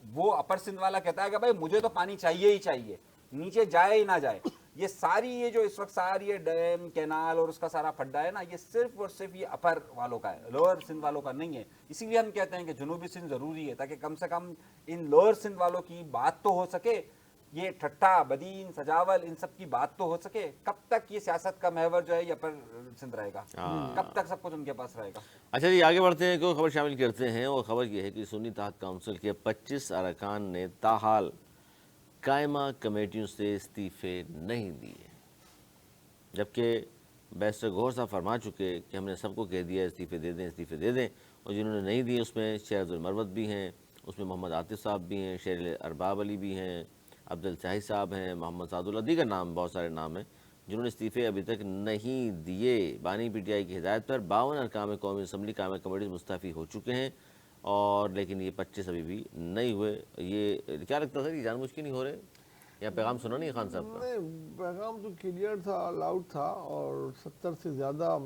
وہ اپر سندھ والا کہتا ہے کہ بھائی مجھے تو پانی چاہیے ہی چاہیے, نیچے جائے ہی نہ جائے. یہ ساری یہ جو اس وقت ساری یہ ڈیم کینال اور اس کا سارا پھڈا ہے نا, یہ صرف اور صرف یہ اپر والوں کا ہے, لوور سندھ والوں کا نہیں ہے. اسی لیے ہم کہتے ہیں کہ جنوبی سندھ ضروری ہے تاکہ کم سے کم ان لوور سندھ والوں کی بات تو ہو سکے, یہ ٹھٹا بدین سجاول ان سب کی بات تو ہو سکے. کب تک یہ سیاست کا محور جو ہے یہ اپر سندھ رہے گا, کب تک سب کچھ ان کے پاس رہے گا. اچھا جی آگے بڑھتے ہیں, کوئی خبر شامل کرتے ہیں. اور خبر یہ ہے کہ سنی تحت کونسل کے 25 ارکان نے تاحال قائمہ کمیٹیوں سے استعفے نہیں دیے, جبکہ بیرسٹر گوہر صاحب فرما چکے کہ ہم نے سب کو کہہ دیا استعفے دے دیں استعفے دے دیں, اور جنہوں نے نہیں دیے اس میں شیخ عبدالمروت بھی ہیں, اس میں محمد عاطف صاحب بھی ہیں, شیر ارباب علی بھی ہیں, عبدالشاہی صاحب ہیں, محمد سعد اللہ, دیگر نام بہت سارے نام ہیں جنہوں نے استعفے ابھی تک نہیں دیے. بانی پی ٹی آئی کی ہدایت پر 52 ارکان قومی اسمبلی قائمہ کمیٹیز مستعفی ہو چکے ہیں, اور لیکن یہ 25 ابھی بھی نہیں ہوئے. یہ کیا لگتا ہے, یہ جان بوجھ کے نہیں ہو رہے, یا پیغام سنا نہیں خان صاحب کا؟ پیغام تو کلیئر تھا, لاؤڈ تھا, اور 70 سے زیادہ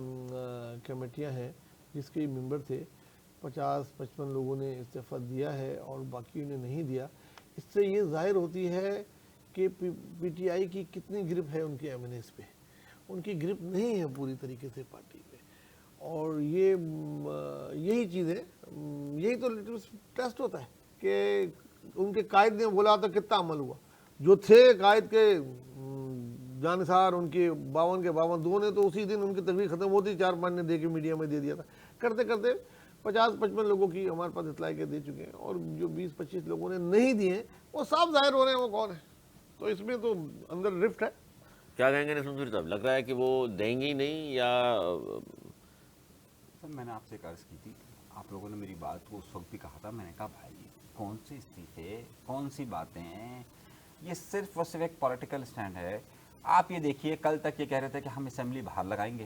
کمیٹیاں ہیں جس کے ممبر تھے. 50-55 لوگوں نے استعفیٰ دیا ہے اور باقیوں نے نہیں دیا. اس سے یہ ظاہر ہوتی ہے کہ پی ٹی آئی کی کتنی گرپ ہے ان کے ایم این ایس پہ. ان کی گرپ نہیں ہے پوری طریقے سے پارٹی پہ, اور یہی چیز ہے, یہی تو ٹیسٹ ہوتا ہے کہ ان کے قائد نے بولا تو کتنا عمل ہوا. جو تھے قائد کے جانسار ان کے 52 کے 52 نے تو اسی دن ان کی تقریر ختم ہوتی 4-5 نے دے کے میڈیا میں دے دیا تھا. کرتے کرتے 50-55 لوگوں کی ہمارے پاس اطلاع کے دے چکے ہیں, اور جو 20-25 لوگوں نے نہیں دیے وہ صاف ظاہر ہو رہے ہیں وہ کون ہے. تو اس میں تو اندر رفٹ ہے. کیا کہیں گے نسیم صاحب, لگ رہا ہے کہ وہ دیں گے ہی نہیں, یا سر میں نے آپ سے ایک عرض کی تھی, آپ لوگوں نے میری بات کو اس وقت بھی کہا تھا, میں نے کہا بھائی کون سے استعفے, کون سی باتیں ہیں, یہ صرف اور صرف ایک پولیٹیکل سٹینڈ ہے. آپ یہ دیکھیے کل تک یہ کہہ رہے تھے کہ ہم اسمبلی باہر لگائیں گے,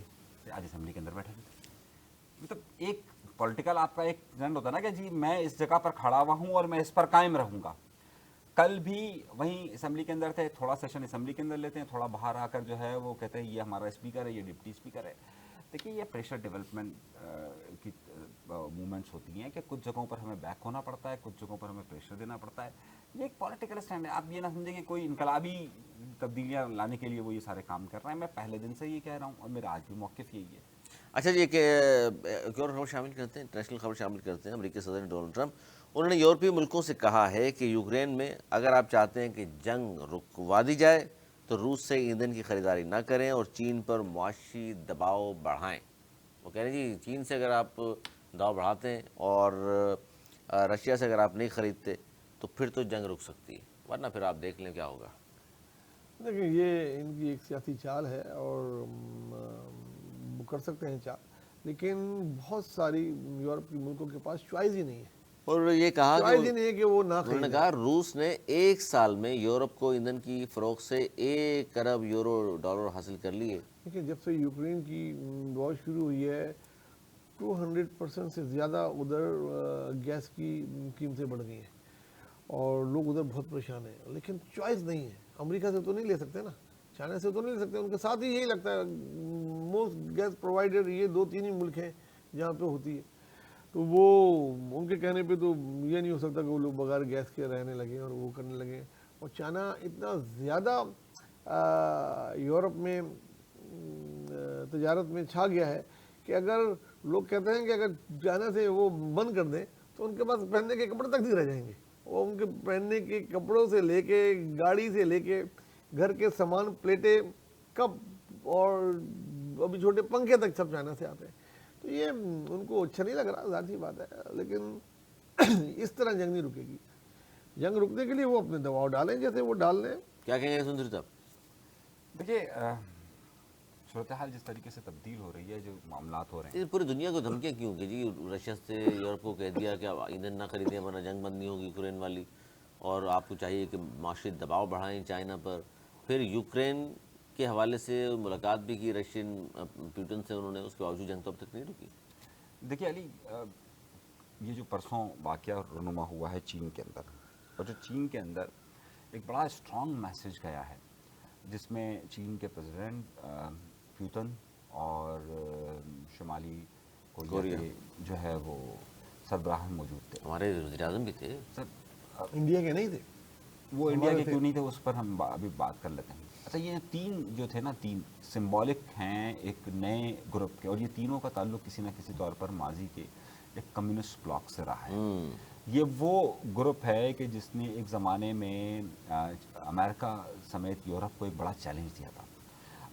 آج اسمبلی کے اندر بیٹھے تھے. مطلب ایک پولیٹیکل آپ کا ایک ٹرینڈ ہوتا ہے نا کہ جی میں اس جگہ پر کھڑا ہوا ہوں اور میں اس پر قائم رہوں گا. کل بھی وہیں اسمبلی کے اندر تھے, تھوڑا سیشن اسمبلی کے اندر لیتے ہیں, تھوڑا باہر آ کر جو ہے وہ کہتے ہیں یہ ہمارا اسپیکر ہے, یہ ڈپٹی اسپیکر ہے. دیکھیے یہ پریشر ڈیولپمنٹ کی موومنٹس ہوتی ہیں کہ کچھ جگہوں پر ہمیں بیک ہونا پڑتا ہے, کچھ جگہوں پر ہمیں پریشر دینا پڑتا ہے. یہ ایک پولیٹیکل اسٹینڈ ہے. آپ یہ نہ سمجھیں کہ کوئی انقلابی تبدیلیاں لانے کے لیے وہ یہ سارے کام کر رہے ہیں. میں پہلے دن سے یہ کہہ رہا ہوں اور میرا آج بھی موقف یہی ہے. اچھا جی, ایک اور خبر شامل کرتے ہیں, انٹرنیشنل خبر شامل کرتے ہیں. امریکی صدر ڈونلڈ ٹرمپ, انہوں نے یورپی ملکوں سے کہا ہے کہ یوکرین میں اگر آپ چاہتے ہیں کہ جنگ رکوا دی جائے تو روس سے ایندھن کی خریداری نہ کریں اور چین پر معاشی دباؤ بڑھائیں. وہ کہہ رہے ہیں جی چین سے اگر آپ دباؤ بڑھاتے ہیں اور رشیا سے اگر آپ نہیں خریدتے تو پھر تو جنگ رک سکتی ہے, ورنہ پھر آپ دیکھ لیں کیا ہوگا. دیکھیں یہ ان کی ایک سیاسی چال ہے اور وہ کر سکتے ہیں چال, لیکن بہت ساری یورپ کے ملکوں کے پاس چوائس ہی نہیں ہے. اور یہ کہا چوائس ہی نہیں ہے کہ وہ نہ انہوں نے خریدیں. کہا روس نے ایک سال میں یورپ کو ایندھن کی فروخت سے 1 ارب یورو ڈالر حاصل کر لیے. دیکھیں جب سے یوکرین کی وار شروع ہوئی ہے 200% سے زیادہ ادھر گیس کی قیمتیں بڑھ گئی ہیں اور لوگ ادھر بہت پریشان ہیں, لیکن چوائس نہیں ہے. امریکہ سے تو نہیں لے سکتے نا, چائنا سے تو نہیں لے سکتے, ان کے ساتھ ہی یہی لگتا ہے موسٹ گیس پرووائڈر یہ 2-3 ہی ملک ہیں جہاں پہ ہوتی ہے. تو وہ ان کے کہنے پہ تو یہ نہیں ہو سکتا کہ وہ لوگ بغیر گیس کے رہنے لگے اور وہ کرنے لگے. اور چائنا اتنا زیادہ یورپ میں تجارت میں چھا گیا ہے کہ اگر لوگ کہتے ہیں کہ اگر چائنا سے وہ بند کر دیں تو ان کے پاس پہننے کے کپڑے تک نہیں رہ جائیں گے. وہ ان کے پہننے کے کپڑوں سے لے کے گاڑی سے لے کے گھر کے سامان, پلیٹیں, کپ اور ابھی چھوٹے پنکھے تک سب چائنا سے آتے ہیں. تو یہ ان کو اچھا نہیں لگ رہا, ذاتی بات ہے, لیکن اس طرح جنگ نہیں رکے گی. جنگ رکنے کے لیے وہ اپنے دباؤ ڈالیں جیسے وہ ڈال لیں. کیا کہیں گے سندر صاحب؟ دیکھیے صورتحال جس طریقے سے تبدیل ہو رہی ہے, جو معاملات ہو رہے ہیں, یہ پوری دنیا کو دھمکیاں کیوں کہ جی رشیا سے یورپ کو کہہ دیا کہ آپ ایندھن نہ خریدیں ورنہ جنگ بند نہیں ہوگی یوکرین والی, اور آپ کو چاہیے کہ معاشی دباؤ بڑھائیں چائنا پر. پھر یوکرین کے حوالے سے ملاقات بھی کی رشین پیوٹن سے انہوں نے, اس کے باوجود جنگ تو اب تک نہیں رکی. دیکھیے علی, یہ جو پرسوں واقعہ رونما ہوا ہے چین کے اندر, اور جو چین کے اندر ایک بڑا اسٹرانگ میسج گیا ہے جس میں چین کے پریزیڈنٹ پیوتن اور شمالی کوریا کے جو ہے وہ سربراہ موجود تھے. ہمارے وزیر اعظم بھی تھے سر انڈیا کے نہیں تھے, وہ انڈیا کے کیوں نہیں تھے اس پر ہم ابھی بات کر لیتے ہیں. اچھا, یہ 3 جو تھے نا, 3 سمبولک ہیں ایک نئے گروپ کے, اور یہ تینوں کا تعلق کسی نہ کسی طور پر ماضی کے ایک کمیونسٹ بلاک سے رہا ہے. یہ وہ گروپ ہے کہ جس نے ایک زمانے میں امریکہ سمیت یورپ کو ایک بڑا چیلنج دیا تھا.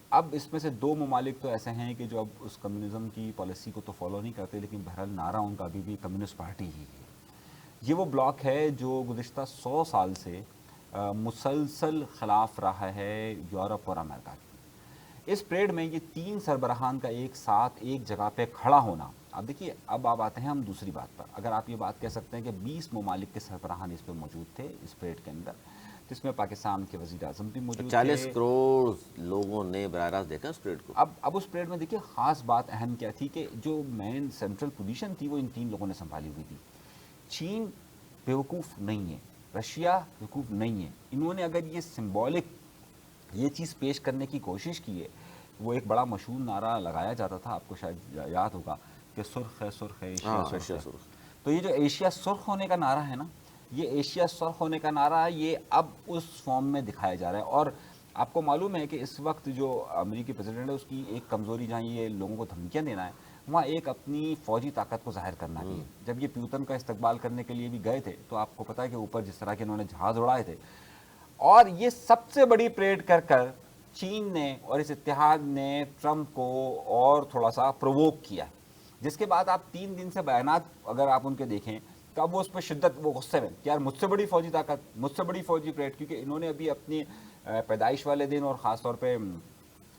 اب اس میں سے 2 ممالک تو ایسے ہیں کہ جو اب اس کمیونزم کی پالیسی کو تو فالو نہیں کرتے, لیکن بہرحال نعرہ ان کا ابھی بھی کمیونسٹ پارٹی ہی ہے. یہ وہ بلاک ہے جو گزشتہ 100 سال سے مسلسل خلاف رہا ہے یورپ اور امریکہ کی. اس پریڈ میں یہ 3 سربراہان کا ایک ساتھ ایک جگہ پہ کھڑا ہونا, اب دیکھیے اب آپ آتے ہیں ہم دوسری بات پر. اگر آپ یہ بات کہہ سکتے ہیں کہ 20 ممالک کے سربراہان اس پہ موجود تھے اس پریڈ کے اندر, جس میں پاکستان کے وزیر اعظم بھی موجود تھے. 40 کروڑ لوگوں نے براہ راست دیکھا اس پریڈ کو. اب اس پریڈ میں دیکھیے خاص بات اہم کیا تھی کہ جو مین سینٹرل پوزیشن تھی وہ ان 3 لوگوں نے سنبھالی ہوئی تھی. چین بیوقوف نہیں ہے, رشیا بیوقوف نہیں ہے. انہوں نے اگر یہ سمبولک یہ چیز پیش کرنے کی کوشش کی ہے, وہ ایک بڑا مشہور نعرہ لگایا جاتا تھا, آپ کو شاید یاد ہوگا کہ سرخ ہے سرخ ہے ایشیا سرخ ہے. تو یہ جو ایشیا سرخ ہونے کا نعرہ ہے نا, یہ ایشیا سرخ ہونے کا نعرہ یہ اب اس فارم میں دکھایا جا رہا ہے. اور آپ کو معلوم ہے کہ اس وقت جو امریکی پریزیڈنٹ ہے اس کی ایک کمزوری جہاں یہ لوگوں کو دھمکیاں دینا ہے, وہاں ایک اپنی فوجی طاقت کو ظاہر کرنا بھی ہے. جب یہ پیوتن کا استقبال کرنے کے لیے بھی گئے تھے تو آپ کو پتا ہے کہ اوپر جس طرح کے انہوں نے جہاز اڑائے تھے, اور یہ سب سے بڑی پریڈ کر کر چین نے اور اس اتحاد نے ٹرمپ کو اور تھوڑا سا پرووک کیا, جس کے بعد آپ 3 دن سے بیانات اگر آپ ان کے دیکھیں تو اب وہ اس پہ شدت وہ غصے میں کہ یار مجھ سے بڑی فوجی طاقت, مجھ سے بڑی فوجی پریڈ, کیونکہ انہوں نے ابھی اپنی پیدائش والے دن اور خاص طور پہ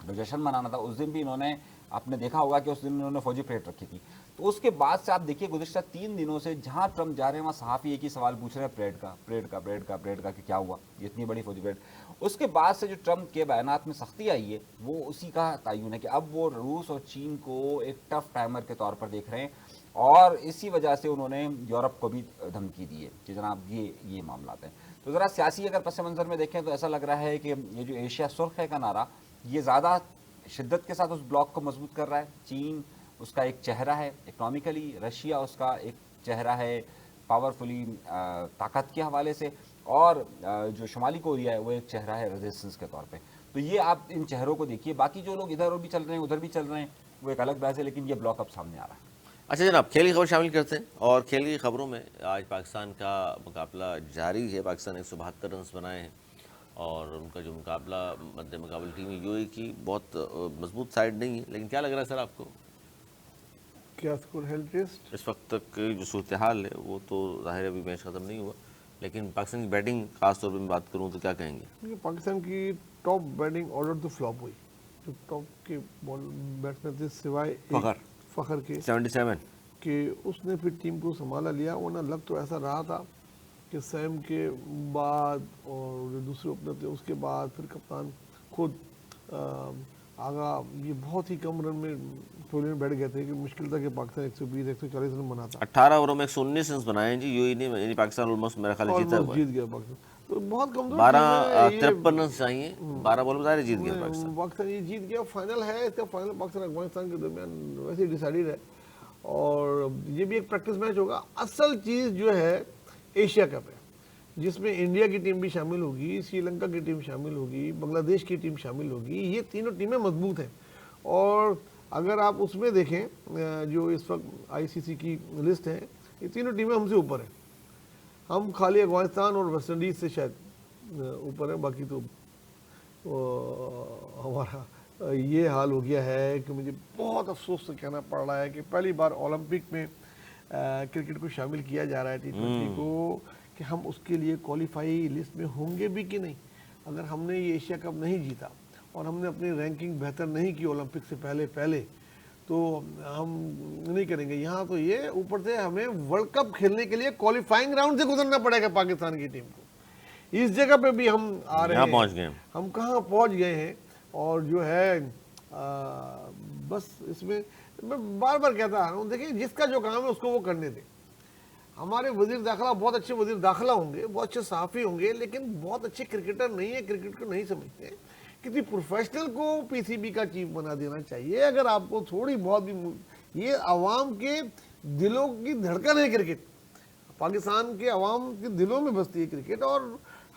جو جشن منانا تھا اس دن بھی انہوں نے, آپ نے دیکھا ہوگا کہ اس دن انہوں نے فوجی پریڈ رکھی تھی. تو اس کے بعد سے آپ دیکھیے گزشتہ 3 دنوں سے جہاں ٹرمپ جا رہے ہیں وہاں صحافی ایک ہی سوال پوچھ رہے ہیں پریڈ کا کہ کیا ہوا, یہ اتنی بڑی فوجی پریڈ. اس کے بعد سے جو ٹرمپ کے بیانات میں سختی آئی ہے وہ اسی کا تعین ہے کہ اب وہ روس اور چین کو ایک ٹف ٹائمر کے طور پر دیکھ رہے ہیں, اور اسی وجہ سے انہوں نے یورپ کو بھی دھمکی دی ہے کہ جناب یہ معاملات ہیں. تو ذرا سیاسی اگر پس منظر میں دیکھیں تو ایسا لگ رہا ہے کہ یہ جو ایشیا سرخ ہے کا نعرہ یہ زیادہ شدت کے ساتھ اس بلاک کو مضبوط کر رہا ہے. چین اس کا ایک چہرہ ہے اکنامیکلی, رشیا اس کا ایک چہرہ ہے پاورفلی طاقت کے حوالے سے, اور جو شمالی کوریا ہے وہ ایک چہرہ ہے ریزسٹنس کے طور پہ. تو یہ آپ ان چہروں کو دیکھیے, باقی جو لوگ ادھر بھی چل رہے ہیں ادھر بھی چل رہے ہیں وہ ایک الگ بحث ہے, لیکن یہ بلاک اب سامنے آ رہا ہے. اچھا جناب, کھیل کی خبر شامل کرتے ہیں, اور کھیل کی خبروں میں آج پاکستان کا مقابلہ جاری ہے. پاکستان نے 172 رنز بنائے ہیں, اور ان کا جو مقابلہ مد مقابل ٹیم یو اے کی بہت مضبوط سائڈ نہیں ہے, لیکن کیا لگ رہا ہے سر آپ کو کیا اسکور ہیلتھ ٹیسٹ اس وقت تک جو صورتحال ہے وہ تو ظاہر ہے ابھی میچ ختم نہیں ہوا, لیکن پاکستان کی بیٹنگ خاص طور پہ میں بات کروں تو کیا کہیں گے؟ پاکستان کی ٹاپ بیٹنگ آرڈر تو فلاپ ہوئی, جو ٹاپ کے بیٹسمین تھے سوائے فخر فخر کے 77 کہ اس نے پھر ٹیم کو سنبھالا لیا، ورنہ لگ تو ایسا رہا تھا کہ سیم کے بعد اور جو دوسرے اوپنر تھے اس کے بعد پھر کپتان خود آگا یہ بہت ہی کم رن میں پولی میں بیٹھ گئے تھے کہ مشکل تھا کہ پاکستان 120 140 رن بناتا. 18 اووروں میں 119 رنز بنائے ہیں جی یو یعنی پاکستان آلموسٹ میرا خیال جیتا ہوا ہے. جیت گیا پاکستان. تو بہت کمزور 53 رنز چاہیے، 12 بال بتا رہے جیت گیا پاکستان. پاکستان یہ جیت گیا. فائنل ہے اس کا، فائنل پاکستان افغانستان کے درمیان ویسے ہی ڈیسائیڈڈ ہے، اور یہ بھی ایک پریکٹس میچ ہوگا. اصل چیز جو ہے ایشیا کپ ہے جس میں انڈیا کی ٹیم بھی شامل ہوگی، سری لنکا کی ٹیم شامل ہوگی، بنگلہ دیش کی ٹیم شامل ہوگی. یہ تینوں ٹیمیں مضبوط ہیں، اور اگر آپ اس میں دیکھیں جو اس وقت آئی سی سی کی لسٹ ہے، یہ تینوں ٹیمیں ہم سے اوپر ہیں. ہم خالی افغانستان اور ویسٹ انڈیز سے شاید اوپر ہیں، باقی تو ہمارا یہ حال ہو گیا ہے کہ مجھے بہت افسوس سے کہنا پڑ رہا ہے کہ پہلی بار اولمپک میں کرکٹ کو شامل کیا جا رہا ہے T20 کو، کہ ہم اس کے لیے کوالیفائی لسٹ میں ہوں گے بھی کہ نہیں. اگر ہم نے یہ ایشیا کپ نہیں جیتا اور ہم نے اپنی رینکنگ بہتر نہیں کی اولمپک سے پہلے تو ہم نہیں کریں گے. یہاں تو یہ اوپر سے ہمیں ورلڈ کپ کھیلنے کے لیے کوالیفائنگ راؤنڈ سے گزرنا پڑے گا پاکستان کی ٹیم کو. اس جگہ پہ بھی ہم آ رہے ہیں، ہم کہاں پہنچ گئے ہیں. اور جو ہے بس اس میں میں بار بار کہتا ہوں، دیکھیں جس کا جو کام ہے اس کو وہ کرنے دیں. ہمارے وزیر داخلہ بہت اچھے وزیر داخلہ ہوں گے، بہت اچھے صحافی ہوں گے، لیکن بہت اچھے کرکٹر نہیں ہیں، کرکٹ کو نہیں سمجھتے. کسی پروفیشنل کو پی سی بی کا چیف بنا دینا چاہیے. اگر آپ کو تھوڑی بہت بھی، یہ عوام کے دلوں کی دھڑکن ہے کرکٹ، پاکستان کے عوام کے دلوں میں بستی ہے کرکٹ. اور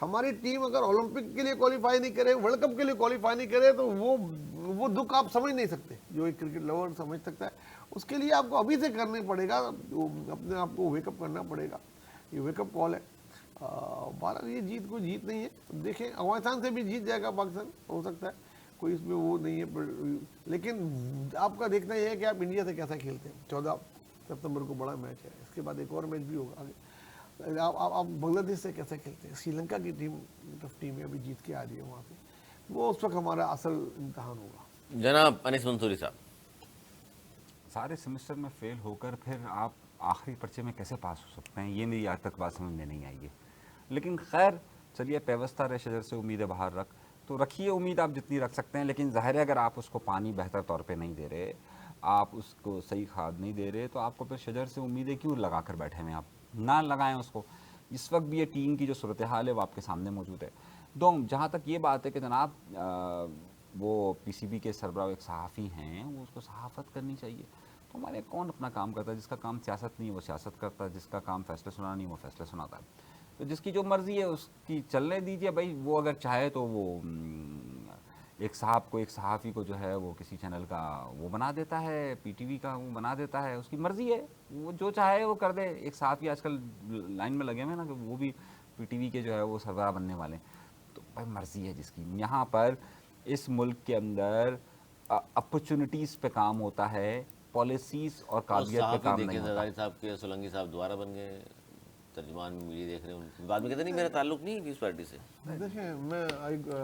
ہماری ٹیم اگر اولمپک کے لیے کوالیفائی نہیں کرے، ورلڈ کپ کے لیے کوالیفائی نہیں کرے، تو وہ دکھ آپ سمجھ نہیں سکتے جو ایک کرکٹ لور سمجھ سکتا ہے. اس کے لیے آپ کو ابھی سے کرنا پڑے گا، اپنے آپ کو ویک اپ کرنا پڑے گا. یہ ویک اپ کال ہے. بہرحال یہ جیت کو جیت نہیں ہے. دیکھیں افغانستان سے بھی جیت جائے گا پاکستان، ہو سکتا ہے، کوئی اس میں وہ نہیں ہے. لیکن آپ کا دیکھنا یہ ہے کہ آپ انڈیا سے کیسا کھیلتے ہیں. 14 ستمبر کو بڑا میچ ہے، اس کے بعد ایک اور میچ بھی ہوگا. آپ بنگلہ دیش سے کیسے کھیلتے ہیں. سری لنکا کی ٹیم ٹف ٹیم ہے، ابھی جیت کے آ رہی ہے وہاں پہ. وہ اس وقت ہمارا اصل امتحان ہوگا. جناب انیس منصوری صاحب، سارے سیمسٹر میں فیل ہو کر پھر آپ آخری پرچے میں کیسے پاس ہو سکتے ہیں، یہ میری آج تک بات سمجھ میں نہیں آئی ہے. لیکن خیر چلیے، پیوستہ رہ شجر سے امید باہر رکھ، تو رکھیے امید آپ جتنی رکھ سکتے ہیں. لیکن ظاہر ہے اگر آپ اس کو پانی بہتر طور پہ نہیں دے رہے، آپ اس کو صحیح کھاد نہیں دے رہے، تو آپ کو پھر شجر سے امیدیں کیوں لگا کر بیٹھے ہیں. آپ نہ لگائیں اس کو. اس وقت بھی یہ ٹیم کی جو صورتحال ہے وہ آپ کے سامنے موجود ہے. جہاں تک یہ بات ہے کہ جناب وہ پی سی بی کے سربراہ ایک صحافی ہیں، وہ اس کو صحافت کرنی چاہیے. تو ہمارے کون اپنا کام کرتا ہے؟ جس کا کام سیاست نہیں ہے وہ سیاست کرتا ہے، جس کا کام فیصلے سنانا نہیں وہ فیصلے سناتا ہے. تو جس کی جو مرضی ہے اس کی چلنے دیجیے بھائی. وہ اگر چاہے تو وہ ایک صحافی کو جو ہے وہ کسی چینل کا وہ بنا دیتا ہے، پی ٹی وی کا وہ بنا دیتا ہے. اس کی مرضی ہے، وہ جو چاہے وہ کر دے. ایک صحافی آج کل لائن میں لگے ہوئے نا کہ وہ بھی پی ٹی وی کے جو ہے وہ سربراہ بننے والے ہیں. تو بھائی مرضی ہے جس کی. یہاں پر اس ملک کے اندر اپرچونٹیز پہ کام ہوتا ہے، پالیسیز اور قابلیت پہ کام نہیں ہوتا. زرداری صاحب کے سولنگی صاحب دوبارہ بن گئے ترجمان میں، یہ دیکھ رہے ہیں بعد میں کہتے نہیں میرا تعلق نہیں پیپلز پارٹی سے. دیکھیں میں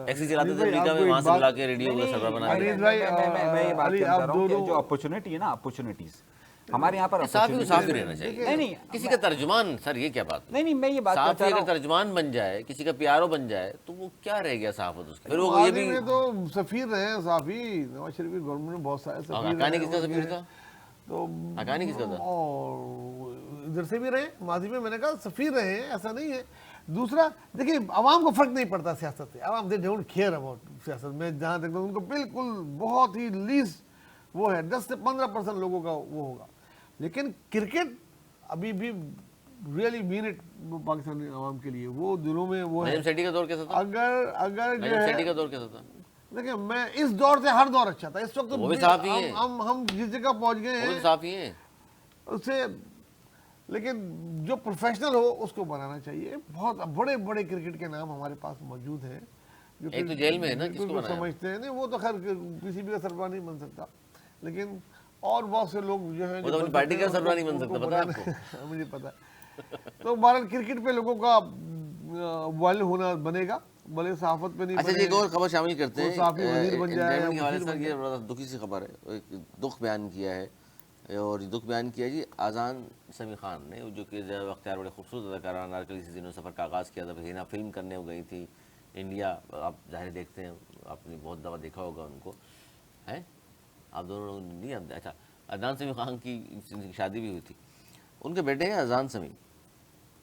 ایکسی چلاتے تھے امریکہ میں، وہاں سے بلا کے ریڈیو میں سربراہ بنا دیا. میں یہ بات کہنا چاہ رہا ہوں کہ جو اپرچونٹی ہے نا، اپرچونٹیز ہمارے یہاں پر صحافی کو صحافی رہنا چاہیے. نہیں کسی کا ترجمان، سر یہ کیا بات؟ نہیں میں یہ بات صحافی اگر ترجمان بن جائے، کسی کا پی آر او بن جائے، تو وہ کیا رہ گیا صحافت اس کی. پھر وہ یہ بھی تو سفیر رہے ہیں صحافی. نواز شریف کی گورنمنٹ میں بہت سارے سفیر. حقانی کس کا سفیر تھا؟ تو حقانی کس کا تھا؟ اور ادھر سے بھی رہے ماضی میں نے کہا سفیر رہے ہیں، ایسا نہیں ہے. دوسرا دیکھیں عوام کو فرق نہیں پڑتا سیاست سے. عوام دے ڈونٹ کیئر اباؤٹ سیاست. میں جہاں دیکھتا ہوں ان کو بالکل بہت ہی لیس وہ ہے، 10 سے 15% لوگوں کا وہ ہوگا. لیکن کرکٹ ابھی بھی ریئلی مین اٹ پاکستانی عوام کے لیے وہ دلوں میں وہ ہے. نجم سیٹھی کا دور کیسا تھا؟ اگر نجم سیٹھی کا دور کیسا تھا؟ دیکھیں میں اس دور سے ہر دور اچھا تھا. اس وقت وہ بھی صحافی ہیں، ہم جس جگہ پہنچ گئے وہ بھی ہیں صحافی ہیں اس سے. لیکن جو پروفیشنل ہو اس کو بنانا چاہیے. بہت بڑے بڑے کرکٹ کے نام ہمارے پاس موجود ہیں جو ایک تو جیل میں ہے نا، کس کو بنایا؟ سمجھتے ہیں. نہیں وہ تو خیر کسی بھی کا سربراہ نہیں بن سکتا. لیکن اور بہت سے لوگ جو ہیں وہ تو اپنی پارٹی کا سربراہ نہیں بن سکتا، پتا ہے آپ کو؟ مجھے پتا ہے. تو بہرحال کرکٹ پہ لوگوں کا وائل ہونا بنے گا، بھلے صحافت پہ نہیں. اچھا جی ایک اور خبر شامل کرتے ہیں. صحافی وزیر بن جائے. کے حوالے سے یہ بڑا دکھی سی خبر ہے، ایک دکھ بیان کیا ہے اور دکھ بیان کیا جی اذان سمیع خان نے، جو کہ زیادہ اختیار بڑے خوبصورت اداکارہ انارکلی سے جنہوں نے سفر کا آغاز کیا تھا، ہینا فلم کرنے ہو گئی تھی انڈیا، آپ ظاہر دیکھتے ہیں، آپ نے بہت دفعہ دیکھا ہوگا ان کو، ہیں آپ دونوں لوگوں نے نہیں؟ اچھا، عدنان سمیع خان کی شادی بھی ہوئی تھی، ان کے بیٹے ہیں اذان سمیع،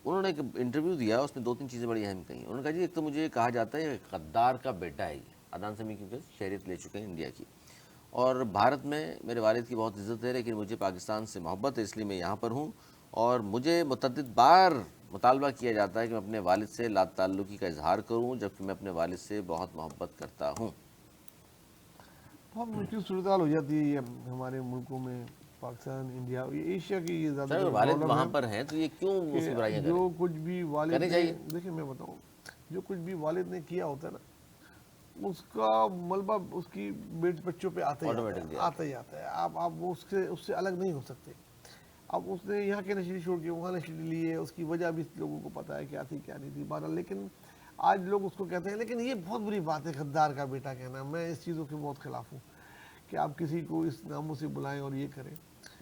انہوں نے ایک انٹرویو دیا، اس میں 2-3 چیزیں بڑی اہم کہیں. انہوں نے کہا جی ایک تو مجھے کہا جاتا ہے غدار کا بیٹا ہے یہ، عدنان سمیع کیونکہ شہریت لے چکے ہیں انڈیا کی، اور بھارت میں میرے والد کی بہت عزت ہے، لیکن مجھے پاکستان سے محبت ہے، اس لیے میں یہاں پر ہوں، اور مجھے متعدد بار مطالبہ کیا جاتا ہے کہ میں اپنے والد سے لا تعلقی کا اظہار کروں، جبکہ میں اپنے والد سے بہت محبت کرتا ہوں. بہت مشکل صورتحال ہو جاتی ہے یہ ہمارے ملکوں میں، پاکستان، انڈیا، یہ ایشیا کی یہ زیادہ سر تر والد پرابلم وہاں ہے پر ہیں تو یہ کیوں اس کی کہ برائیاں جو کریں؟ کچھ بھی والد کرنی نے، چاہیے. دیکھیں میں بتاؤں، جو کچھ بھی والد نے کیا ہوتا ہے نا، اس کا ملبہ اس کی بچوں پہ آتا ہی Automatically آتا ہے، آتا ہے. آپ وہ اس سے الگ نہیں ہو سکتے. اب اس نے یہاں کے نشری چھوڑ کے وہاں نشری لی ہے، اس کی وجہ بھی لوگوں کو پتہ ہے کیا تھی کیا نہیں تھی بہرحال. لیکن آج لوگ اس کو کہتے ہیں، لیکن یہ بہت بری بات ہے غدار کا بیٹا کہنا. میں اس چیزوں کے بہت خلاف ہوں کہ آپ کسی کو اس ناموں سے بلائیں اور یہ کریں.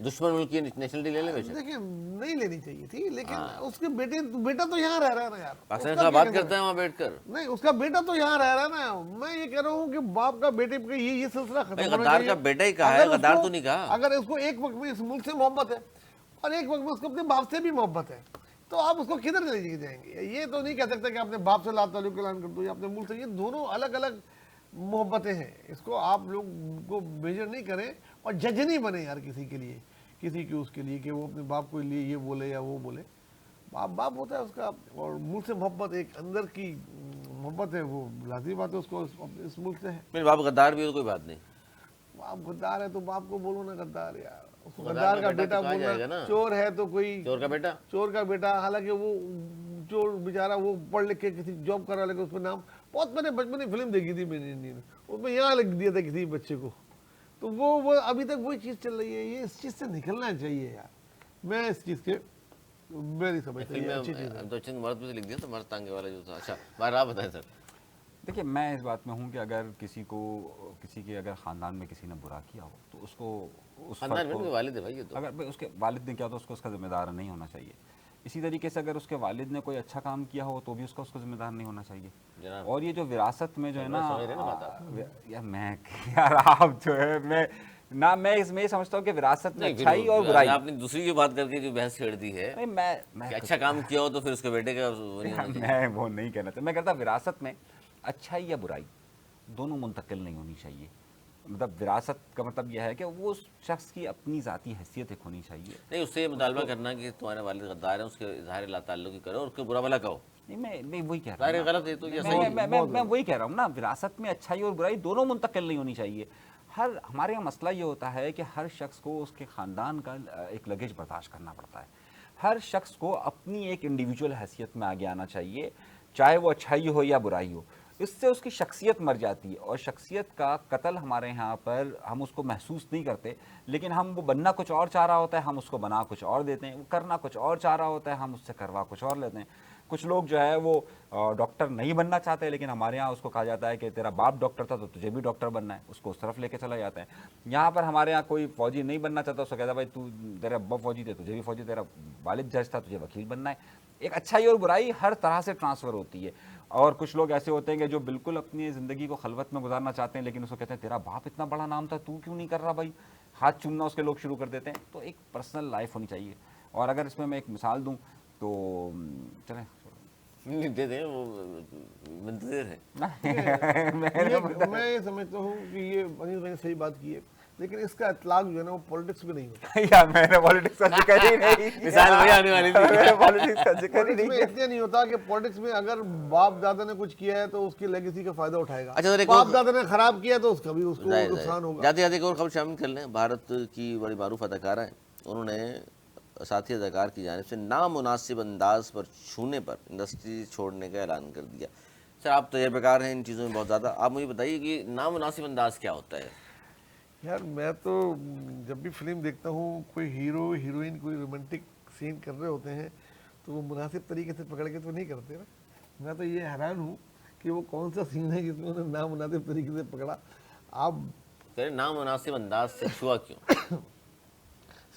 دشمن ملک کی نیشنلٹی لے لیں بیشک. دیکھیں نہیں لینی چاہیے تھی، لیکن اس کے بیٹا تو یہاں رہ رہا ہے نا یار. پاکستان کا بات کرتے ہیں وہاں بیٹھ کر. نہیں، اس کا بیٹا تو یہاں رہ رہا ہے نا. میں یہ کہہ رہا ہوں کہ باپ کا بیٹے پہ یہ سلسلہ ختم ہونا چاہیے. غدار کا بیٹا ہی کہا ہے، غدار تو نہیں کہا. اگر اس کو ایک وقت میں اس ملک سے محبت ہے اور ایک وقت میں اس کو اپنے باپ سے بھی محبت ہے، تو آپ اس کو کدھر لے جائیں گے؟ یہ تو نہیں کہہ سکتے کہ اپنے باپ سے لا تعلق اعلان کر دو یا اپنے ملک سے. یہ دونوں الگ الگ محبتیں ہیں. اس کو آپ لوگ کو میجر نہیں کریں اور جج نہیں بنے یار کسی کے لیے، کسی کے اس کے لیے کہ وہ اپنے باپ کو لیے یہ بولے یا وہ بولے. باپ ہوتا ہے اس کا، اور ملک سے محبت ایک اندر کی محبت ہے، وہ لازمی بات ہے اس کو اس ملک سے ہے. میرے باپ غدار بھی ہو تو کوئی بات نہیں. باپ غدار ہے تو باپ کو بولو نا غدار یار. اس کو غدار غدار کا کا بیٹا بیٹا تو کہا جائے گا بولنا، نا. چور ہے تو کوئی چور کا بیٹا. چور کا بیٹا. حالانکہ وہ چور بیچارہ وہ پڑھ لکھ کے کسی جاب کر رہا، لیکن اس پہ نام بہت، میں نے بچپن میں فلم دیکھی تھی میں نے انڈین میں، اس میں یہاں لکھ دیا تھا کسی بچے کو. تو وہ ابھی تک وہی چیز چل رہی ہے. یہ اس چیز سے نکلنا چاہیے یار. میں اس چیز کے میری سمجھتا ہے یہ اچھی چیز ہے. تو چند مرد بھی لکھ دیا تو مرد تانگے والا جو تھا. اچھا باہر آپ بتائیں سر. دیکھیے میں اس بات میں ہوں کہ اگر کسی کے اگر خاندان میں کسی نے برا کیا ہو تو اس کو اس خاندان فرد میں ان کے کو، والد ہے بھائی، یہ تو اگر اس کے والد نے کیا تو اس کو اس کا ذمہ دار نہیں ہونا چاہیے. اسی طریقے سے اگر اس کے والد نے کوئی اچھا کام کیا ہو تو بھی اس کو ذمہ دار نہیں ہونا چاہیے. جناب. اور یہ جو وراثت میں جو ہے نا، سمجھ رہے نا بات آپ؟ یار آپ جو ہے میں اس میں یہ سمجھتا ہوں کہ وراثت میں اچھائی اور برائی. آپ نے دوسری کی بات کر کے جو بحث چھیڑ دی ہے میں کہ اچھا کام کیا ہو تو پھر اس کے بیٹے کا میں وہ نہیں کہنا چاہتا. میں کہتا وراثت میں اچھائی یا برائی دونوں منتقل نہیں ہونی چاہیے. مطلب وراثت کا مطلب یہ ہے کہ وہ شخص کی اپنی ذاتی حیثیت ایک ہونی چاہیے. نہیں، اس سے یہ مطالبہ کرنا کہ تمہارے والد غدار ہیں، اس کے اظہار لا تعلقی کرو اور اس کو برا بھلا کہو. نہیں میں وہی کہہ رہا ظاہر ہوں. غلط ہے تو یہ صحیح ہے. میں وہی کہہ رہا ہوں نا، وراثت میں اچھائی اور برائی دونوں منتقل نہیں ہونی چاہیے. ہمارے یہاں مسئلہ یہ ہوتا ہے کہ ہر شخص کو اس کے خاندان کا ایک لگیج برداشت کرنا پڑتا ہے. ہر شخص کو اپنی ایک انڈیویجول حیثیت میں آگے آنا چاہیے، چاہے وہ اچھائی ہو یا برائی ہو. اس سے اس کی شخصیت مر جاتی ہے، اور شخصیت کا قتل ہمارے یہاں پر ہم اس کو محسوس نہیں کرتے، لیکن ہم وہ بننا کچھ اور چاہ رہا ہوتا ہے، ہم اس کو بنا کچھ اور دیتے ہیں. وہ کرنا کچھ اور چاہ رہا ہوتا ہے، ہم اس سے کروا کچھ اور لیتے ہیں. کچھ لوگ جو ہے وہ ڈاکٹر نہیں بننا چاہتے، لیکن ہمارے ہاں اس کو کہا جاتا ہے کہ تیرا باپ ڈاکٹر تھا تو تجھے بھی ڈاکٹر بننا ہے، اس کو اس طرف لے کے چلا جاتا ہے. یہاں پر ہمارے ہاں کوئی فوجی نہیں بننا چاہتا، اس کو کہتا ہے بھائی تیرے ابا فوجی تھے تجھے بھی فوجی، تیرا والد جج تھا تجھے وکیل بننا ہے. ایک اچھائی اور برائی ہر طرح سے ٹرانسفر ہوتی ہے. اور کچھ لوگ ایسے ہوتے ہیں کہ جو بالکل اپنی زندگی کو خلوت میں گزارنا چاہتے ہیں، لیکن اس کو کہتے ہیں تیرا باپ اتنا بڑا نام تھا تو کیوں نہیں کر رہا بھائی، ہاتھ چومنا اس کے لوگ شروع کر دیتے ہیں. تو ایک پرسنل لائف ہونی چاہیے. اور اگر اس میں ایک مثال دوں تو چلیں دے دیں، وہ منتظر ہے. میں یہ سمجھتا ہوں کہ یہ انیل بھائی نے صحیح بات کی ہے، لیکن اس کا اطلاق جو ہے نا وہ پالیٹکس میں نہیں ہوتا. یا میں نے پالیٹکس کا ذکر ہی نہیں، مثال وہی آنے والی تھی. میں نے پالیٹکس کا ذکر ہی پالیٹکس میں نہیں. اتنا نہیں ہوتا کہ پالیٹکس میں اگر باپ دادا نے کچھ کیا ہے تو اس کی لیگیسی کا فائدہ اٹھائے گا. اچھا سر، ایک باپ دادا نے خراب کیا تو اس کا بھی اس کو نقصان ہوگا. جاتے جاتے ایک اور خبر شامل کر لیں. بھارت کی بڑی معروف اداکارہ ہیں، انہوں نے ساتھی اداکار کی جانب سے نامناسب انداز پر چھونے پر انڈسٹری چھوڑنے کا اعلان کر دیا. سر آپ تجربہ کار ہیں ان چیزوں میں بہت زیادہ، آپ مجھے بتائیے کہ نامناسب انداز کیا ہوتا ہے؟ یار میں تو جب بھی فلم دیکھتا ہوں کوئی ہیرو ہیروئن کوئی رومانٹک سین کر رہے ہوتے ہیں تو وہ مناسب طریقے سے پکڑ کے تو نہیں کرتے نا. میں تو یہ حیران ہوں کہ وہ کون سا سین ہے جس میں انہوں نے نامناسب طریقے سے پکڑا. آپ نامناسب انداز سے چھوا کیوں؟